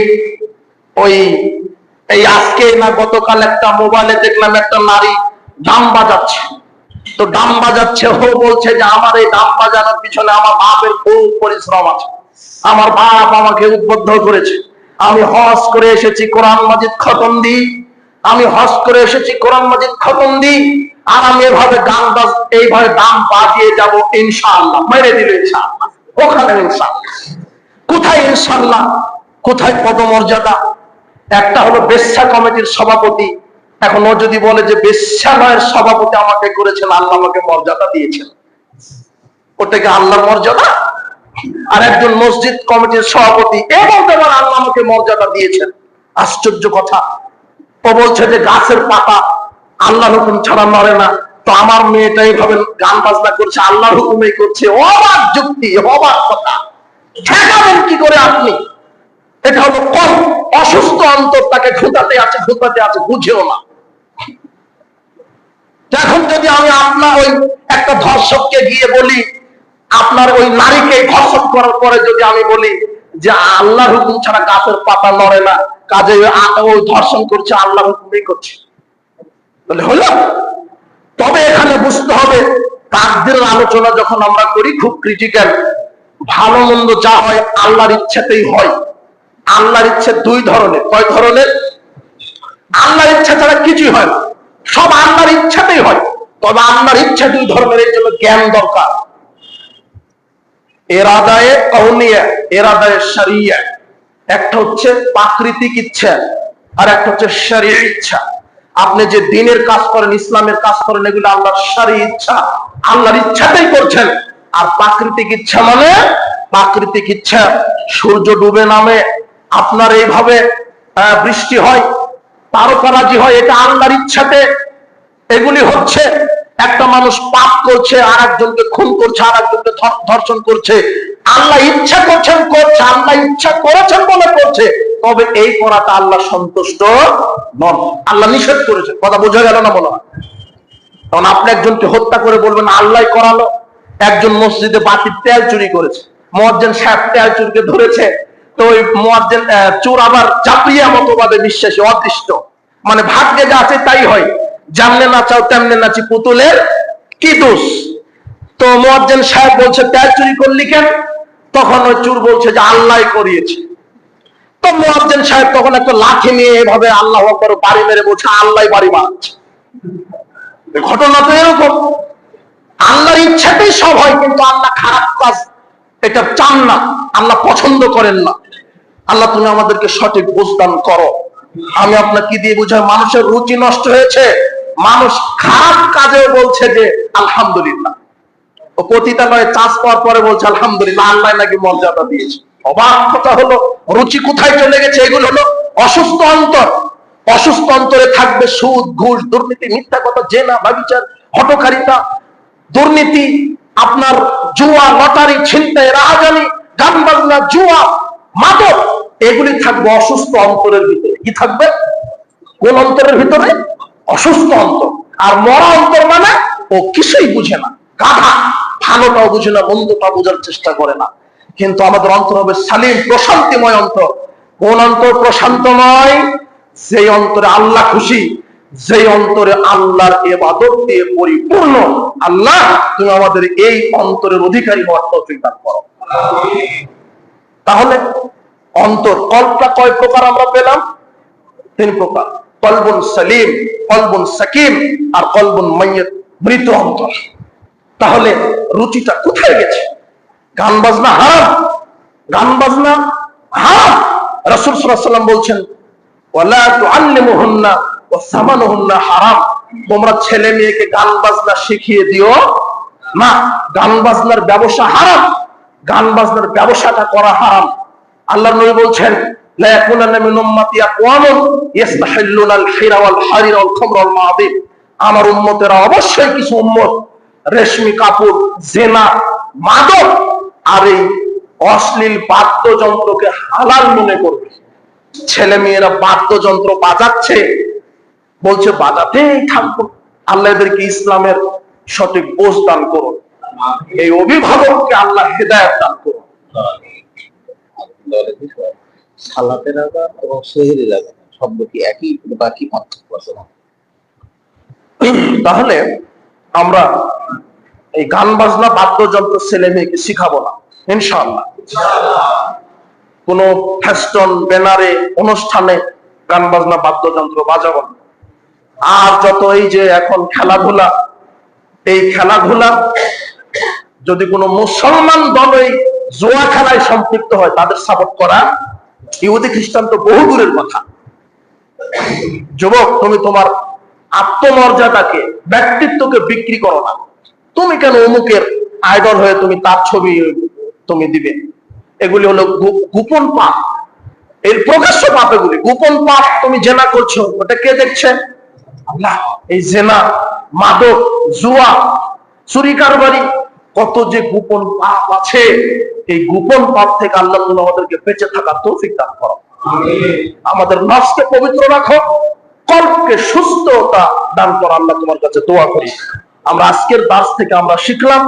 A: আজকে না গতকাল একটা মোবাইলে দেখলাম একটা নারী ডাম বাজাচ্ছে। তো ডাম বাজাচ্ছে, ও বলছে যে আমার এই ডাম বাজানোর পিছনে আমার বাপের খুব পরিশ্রম আছে, আমার বাপ আমাকে উদ্বুদ্ধ করেছে। আমি হজ করে এসেছি, কোরআন মাজিদ খতম দিই, আমি হজ করে এসেছি, কোরআন মাজিদ খতম দিই, আর আমি এভাবে গান বাজ এইভাবে দাম বাজিয়ে যাব ইনশাআল্লাহ। মেরে দিল ইনশাআল্লাহ। ওখানে ইনশাআল্লাহ, কোথায় ইনশাআল্লাহ, কোথায় পদমর্যাদা? একটা হলো বেশ্যা কমিটির সভাপতি, এখন ও যদি বলে যে বেশ্যালয়ের সভাপতি আমাকে করেছেন, আল্লাহ আমাকে মর্যাদা দিয়েছেন, ওটাকে আল্লাহর মর্যাদা? আর একজন মসজিদ কমিটির সভাপতি, এ বলতে পারে আল্লাহ আমাকে মর্যাদা দিয়েছেন। আশ্চর্য কথা। ও বলছে যে গাছের পাতা আল্লাহর হুকুম ছাড়া নড়ে না, তো আমার মেয়েটা এইভাবে গান বাজনা করছে, আল্লাহর হুকুমেই করছে। অবাক যুক্তি, অবাক কথা। ঠেকাবেন কি করে আপনি? এটা হলো কম অসুস্থ অন্তর, তাকে ঘুতাতে আছে, বুঝেও না। এখন যদি আমি আপনার ওই একটা ধর্ষককে গিয়ে বলি, আপনার ওই নারীকে ধর্ষণ করার পরে যদি আমি বলি যে আল্লাহর হুকুম ছাড়া গাছের পাতা নড়ে না, কাজে ওই ধর্ষণ করছে, আল্লাহর হুকুমই করছে, তাহলে হলো? তবে এখানে বুঝতে হবে, তাকদীরের আলোচনা যখন আমরা করি খুব ক্রিটিক্যাল। ভালো মন্দ যা হয় আল্লাহর ইচ্ছাতেই হয়। আল্লাহর ইচ্ছে 2 ধরনের। কয় ধরনের? আল্লাহর ইচ্ছা ছাড়া কিছুই হয় না, সব আল্লাহর ইচ্ছাতেই হয়। তবে আল্লাহর ইচ্ছা 2 ধরনের, এর জন্য জ্ঞান দরকার। এরাদায়ে কাউনিয়া, এরাদায়ে শরিয়া। একটা হচ্ছে প্রাকৃতিক ইচ্ছা, আর একটা হচ্ছে শরীয়ত ইচ্ছা। আপনি যে দ্বীনের কাজ করেন, ইসলামের কাজ করেন, এগুলো আল্লাহর শরীয়ত ইচ্ছা, আল্লাহর ইচ্ছাতেই করছেন। আর প্রাকৃতিক ইচ্ছা মানে, প্রাকৃতিক ইচ্ছা সূর্য ডুবে নামে, আপনার এইভাবে বৃষ্টি হয়, তারকারাজি হয়, এটা আল্লাহর ইচ্ছাতে। এগুলি হচ্ছে একটা মানুষ পাপ করছে, আর একজনকে খুন করছে, আর একজনকে ধর্ষণ করছে, আল্লাহ ইচ্ছা করছেন করছে, আল্লাহ ইচ্ছা করেছেন বলে করছে। তবে এই করাটা আল্লাহ সন্তুষ্ট নন, আল্লাহ নিষেধ করেছেন। কথা বোঝা গেল না মনে হয়? তখন আপনি একজনকে হত্যা করে বলবেন আল্লাহ করালো। একজন মসজিদে বাতির তেল চুরি করেছে, মুয়াজ্জিন সাহেব তেল চুরকে ধরেছে, তো ওই মুয়াজ্জিন চোর আবার জাবরিয়া মতবাদে বিশ্বাসী, অদৃষ্ট, মানে ভাগ্যে যা আছে তাই হয়, জানলে না চাও তেমনে নাচি পুতুলের কি দোষ। তো মুয়াজ্জিন সাহেব বলছে তেল চুরি করলি কেন? তখন ওই চোর বলছে যে আল্লাহ করিয়েছে। তো মুয়াজ্জিন সাহেব তখন একটা লাঠি নিয়ে এভাবে আল্লাহু আকবার বাড়ি মেরে বলছে আল্লাহ বাড়ি মারছে। ঘটনা তো এরকম, আল্লাহর ইচ্ছাতেই সব হয়, কিন্তু আল্লাহ খারাপ কাজ এটা চান না, আল্লাহ পছন্দ করেন না। আল্লাহ তুমি আমাদেরকে সঠিক বুঝদান করো। আমি আপনাকে কি দিয়ে বুঝাই? মানুষের রুচি নষ্ট হয়েছে, মানুষ খারাপ কাজেও বলছে যে আলহামদুলিল্লাহ, ও পতিতালয়ে চাষ পাওয়ার পরে বলছে আলহামদুলিল্লাহ, আল্লাহ নাকি মর্যাদা দিয়েছে। অবাক কথা হলো, রুচি কোথায় চলে গেছে? এগুলো হলো অসুস্থ অন্তর। অসুস্থ অন্তরে থাকবে সুদ, ঘুষ, দুর্নীতি, মিথ্যা কথা, জেনা, ব্যভিচার, হঠকারিতা, দুর্নীতি, আপনার জুয়া, লটারি, ছিনতাই, রাহাজানি, গান বাজনা, জুয়া, মাদক, এগুলি থাকবে অসুস্থ অন্তরের ভিতরে। কি থাকবে? কোন অন্তরের ভিতরে? অসুস্থ অন্তর। আর মরা অন্তর মানে ও কিছুই বুঝে না, গাধা, ভালোটাও বুঝে না, মন্দটাও বোঝার চেষ্টা করে না। কিন্তু আমাদের অন্তর হবে সালিম, প্রশান্তিময় অন্তর। কোন অন্তর প্রশান্তময়? সেই অন্তরে আল্লাহ খুশি, যেই অন্তরে আল্লাহর ইবাদত দিয়ে পরিপূর্ণ। আল্লাহ তুমি আমাদের এই অন্তরের অধিকারী হওয়ার তৌফিক দান করো। তাহলে অন্তর, কল্পটা কয় প্রকার আমরা পেলাম? 3 প্রকার: কলবুন সালিম, কলবুন সাকিম, আর কলবুন মাইয়িত, মৃত অন্তর। তাহলে রুচিটা কোথায় গেছে? গান বাজনা হারাম, গান বাজনা হারাম। রাসূল সাল্লাল্লাহু আলাইহি ওয়াসাল্লাম বলছেন ওয়ালা তুআল্লিমুহুন্না ওয়া সামানুহুন্না হারাম, তোমরা ছেলে মেয়েকে গান বাজনা শিখিয়ে দিও না। গান বাজনার ব্যবসা হারাম, গান বাজনার ব্যবসাটা করা হারাম। আল্লাহর নবী বলছেন লা ইয়াকুনান্না মিন উম্মতি আকওয়ামুন ইস্তাহিল্লুনাল হিরা ওয়াল হারিরা ওয়াল খামরা ওয়াল মাআদিব, আমার উম্মতেরা অবশ্যই কিছু উম্মত রেশমি কাপড়, জেনা, মাদক আর এই অশ্লীল বাদ্যযন্ত্রকে হালাল মনে করবে। ছেলে মেয়েরা বাদ্যযন্ত্র বাজাচ্ছে, বলছে বাজাতেই থাকবো। আল্লাহ এদেরকে ইসলামের সঠিক বোঝ দান করুন। এই অভিভাবককে আল্লাহ হেদায়েত দান করুন।
B: সালাতের আযান এবং সেহরির আযান শব্দ কি একই, বাকি পার্থক্য আছে?
A: তাহলে আমরা এই গান বাজনা বাদ্যযন্ত্র ছেলে মেয়েকে শিখাবো না ইনশাআল্লাহ। কোন ফেস্টন, ব্যানারে, অনুষ্ঠানে গান বাজনা বাদ্যযন্ত্র বাজাবো না। আর যত এই যে এখন খেলাধুলা, এই খেলাধুলা যদি কোনো মুসলমান দল এই জুয়া খেলায় সম্পৃক্ত হয়, তাদের সাপোর্ট করা, ইহুদি খ্রিস্টান তো বহু দূরের কথা। যুবক, তুমি তোমার আত্মমর্যাদাকে, ব্যক্তিত্বকে বিক্রি করো না। তুমি কেন অমুকের আইডল হয়ে তুমি তার ছবি তুমি দিবে? এগুলি হলো গোপন পাপ, এর প্রকাশ্য পাপ। এগুলি গোপন পাপ। তুমি জেনা করছো, ওটা কে দেখছে? আল্লাহ। এই জেনা, মাদক, জুয়া, চুরি কারবারি, কত যে গোপন পাপ আছে। এই গোপন পাপ থেকে আল্লাহ আমাদেরকে বেঁচে থাকার তৌফিক দান করো। আমাদের নফসকে পবিত্র রাখো, কল্পকে সুস্থতা দান করো। আল্লাহ তোমার কাছে দোয়া করি। আমরা আজকের দাস থেকে আমরা শিখলাম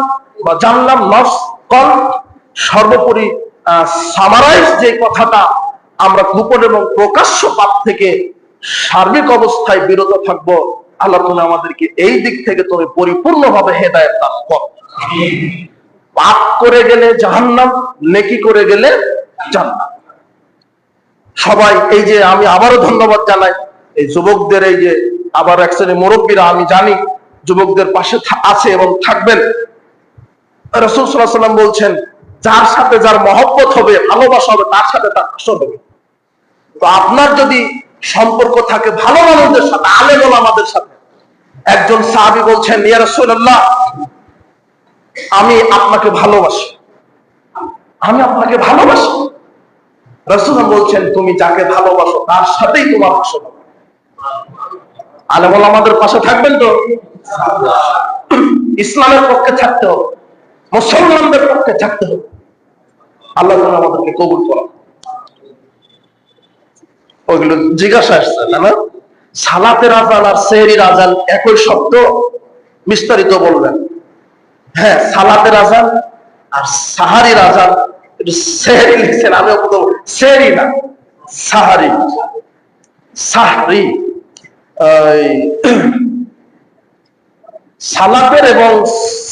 A: বা জানলাম নফস, কল্প, সর্বোপরি সামারাইজ যে কথাটা, আমরা গোপন এবং প্রকাশ্য পাপ থেকে সার্বিক অবস্থায় বিরত থাকবো। আল্লাহ তুমি আমাদেরকে এই দিক থেকে তুমি পরিপূর্ণভাবে হেদায়েত দান করো। পাপ করে গেলে জাহান্নাম, নেকি করে গেলে জান্নাত। সবাই এই যে, আমি আবারও ধন্যবাদ জানাই এই যুবকদের, এই যে আবার এক শ্রেণীর মুরব্বীরা, আমি জানি যুবকদের পাশে আছে এবং থাকবেন। রাসূল সাল্লাল্লাহু আলাইহি ওয়াসাল্লাম বলছেন যার সাথে যার মহব্বত হবে, ভালোবাসা হবে, তার সাথে তার হাসর হবে। তো আপনার যদি সম্পর্ক থাকে ভালো মানুষদের সাথে, আলেম ওলামাদের সাথে, একজন সাহাবী বলছেন, ইয়া রাসূলুল্লাহ, আমি আপনাকে ভালোবাসি, আমি আপনাকে ভালোবাসি। রাসূল বলছেন, তুমি যাকে ভালোবাসো তার সাথেই তোমার হাসর হবে। আলেম ওলামাদের পাশে থাকবেন তো? ইসলামের পক্ষে থাকতে হবে, মুসলমানদের পক্ষে থাকতে হবে। আল্লাহ তাআলা আমাদেরকে কবুল করুন। ওইগুলো জিজ্ঞাসা আসছে না, সালাতের আযান আর সেহরির আযান একই শব্দ, বিস্তারিত বলবেন। হ্যাঁ, সালাতের আযান আর সাহারির আযান, একটু সেহরি লিখছেন, আমি সেহরি না, সাহারি, সাহরি। সালাতের এবং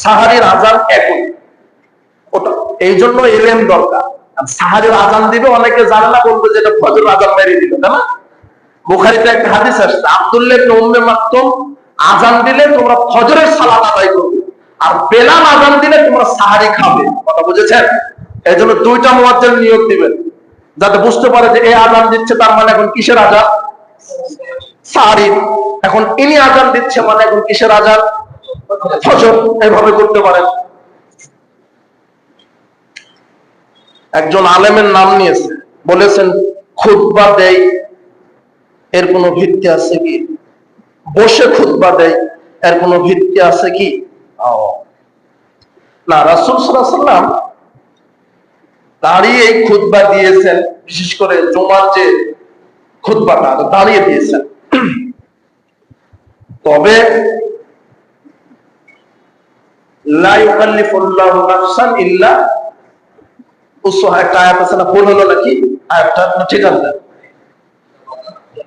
A: সাহারির আযান একই, ওটা এই জন্য এলেম দরকার। সাহারির আযান দিবে, অনেকে জানে না, বলবে যে এটা ফজরের আযান মেরে দিবে, তাই না? বুখারীতে একটা হাদিস আসছে, আব্দুল্লাহ ইবনে উম্মে মাকতুম আযান দিলে তোমরা ফজরের সালাত আদায় করবে, আর বেলাল আযান দিলে তোমরা সাহারি খাবে। কথা বুঝেছেন? এই জন্য দুইটা মুয়াজ্জিন নিয়োগ দিবেন, যাতে বুঝতে পারে যে এই আযান দিচ্ছে, তার মানে এখন কিসের আযান? সাহারি। এখন ইনি আযান দিচ্ছে, মানে এখন কিসের আযান? ফজর। এভাবে করতে পারেন। একজন আলেমের নাম নিয়েছে, বলেছেন খুতবা দেয়, এর কোনো ভিত্তি আছে কি? বসে খুতবা দেয়, এর কোনো ভিত্তি আছে কি? না, রাসূল সাল্লাল্লাহু আলাইহি ওয়াসাল্লাম দাঁড়িয়ে খুতবা দিয়েছেন, বিশেষ করে জুমার যে খুতবাটা দাঁড়িয়ে দিয়েছেন। তবে লা ইউকাল্লিফুল্লাহু নাফসান ইল্লা উসহা, একটা আয়াত আছে না, ভুল হলো নাকি আয়াতটা? ঠিক আছে,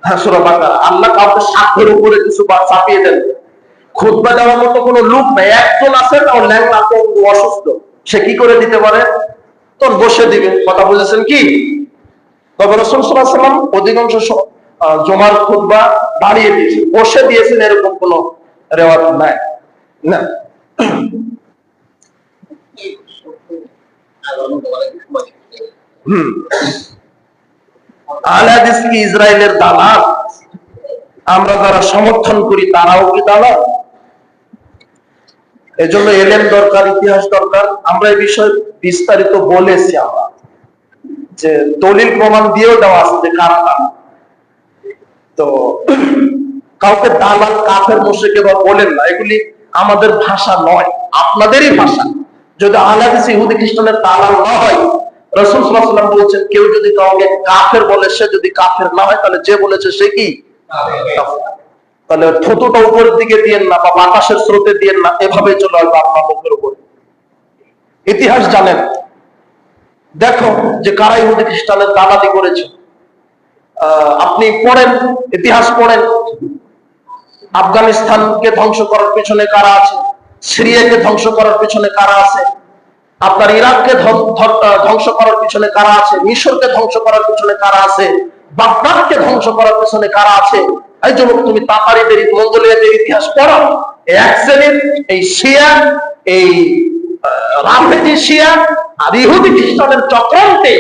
A: হ্যাঁ, সূরা বাকারা। আল্লাহ কাউকে সাধ্যের উপরে কিছু চাপিয়ে দেন। খুতবা দেওয়ার মতো কোনো লোক নাই, একজন আছে, তাও ল্যাংড়া, পঙ্গু, অসুস্থ, সে কি করে দিতে পারে? তোর বসে দিবে। কথা বুঝেছেন কি? তবে রাসূল সাল্লাল্লাহু আলাইহি ওয়াসাল্লাম অধিকাংশ জুমার খুতবা দাঁড়িয়ে দিয়েছেন, বসে দিয়েছেন এরকম কোনো রেওয়াজ নাই। না, আহলে হাদিস কি ইসরায়েলের দালাল? আমরা যারা সমর্থন করি তারাও কি দালাল? এজন্য এলেম দরকার, ইতিহাস দরকার। আমরা এই বিষয়ে বিস্তারিত বলেছি, আমরা যে দলিল প্রমাণ দিয়েও দেওয়া আছে যে কারা দালাল। তো কাউকে দালাল, কাফের, মুশরিক বা বলেন না, এগুলি আমাদের ভাষা নয়, আপনাদেরই ভাষা। যদি আহলে হাদিস ইহুদি খ্রিস্টানের দালাল না হয়, রাসূল সাল্লাল্লাহু আলাইহি ওয়াসাল্লাম বলেছেন, কেউ যদি কাউকে কাফের বলে, সে যদি কাফের না হয়, তাহলে যে বলেছে সে কি? তাহলে থুতুটা উপরের দিকে দিয়েন না, বা বাতাসের স্রোতে দিয়েন না, এভাবে চলে আসবে আপনার মুখের উপর। ইতিহাস জানেন, দেখো যে কারা ইহুদি খ্রিস্টানের দালালি করেছে। আপনি পড়েন, ইতিহাস পড়েন, আফগানিস্তানকে ধ্বংস করার পিছনে কারা আছে, সিরিয়াকে ধ্বংস করার পিছনে কারা আছে, আপনার ইরাককে ধ্বংস করার পিছনে কারা আছে, মিশরকে ধ্বংস করার পিছনে কারা আছে, বাগদাদকে ধ্বংস করার পিছনে কারা আছে। এই জন্য তুমি তাতারিদের, মঙ্গোলিয়াদের ইতিহাস পড়ো। এক শ্রেণীর এই শিয়া, এই রাফেজি শিয়া আর ইহুদি খ্রিস্টানের চক্রান্তে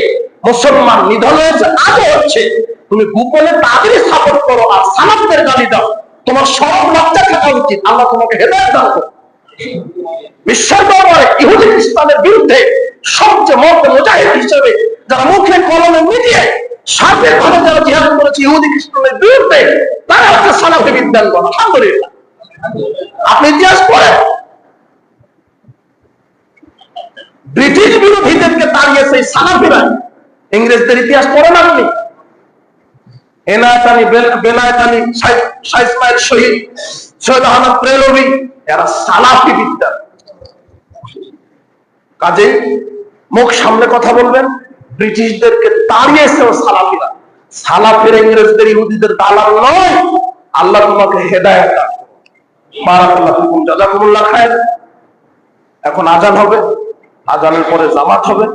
A: মুসলমান নিধন হয়েছে, আজও হচ্ছে। তুমি গোপনে তাদেরই সাপোর্ট করো আর সালাফদের গালি দাও, তোমার সব লজ্জা থাকা উচিত। আল্লাহ তোমাকে হেদায়েত দান করুন। বিশ্বের দরবারে ইহুদি খ্রিস্টানের বিরুদ্ধে সবচেয়ে মত মুজাহিদ হিসেবে যারা মুখে কলমে মিডিয়ে সার্বিক ভাবে যারা জিহাদ করেছে ইহুদি খ্রিস্টানের বিরুদ্ধে, তারা হচ্ছে সালাফি বিদ্যানগণ। আলহামদুলিল্লাহ, আপনি ইতিহাস পড়েন, ব্রিটিশ বিরোধীদেরকে তাড়িয়েছে সালাফিরা। ইংরেজদের ইতিহাস পড়েন আপনি, এনায়েত আলী, বেলায়েত আলী, শাহ ইসমাইল শহীদ, সৈয়দ আহমদ প্রেলভী, এরা সালাফি বিদ্যা। কাজেই মুখ সামনে কথা বলবেন। ব্রিটিশদেরকে তাড়িয়েছে ও সালাফিরা। সালাফিরা ইংরেজদের, ইহুদিদের দালাল নয়। আল্লাহ তোমাকে হেদায়েত দান করুন। বারাকাল্লাহু ফিকুম, জাযাকুমুল্লাহ খায়র। এখন আজান হবে, আজানের পরে জামাত হবে।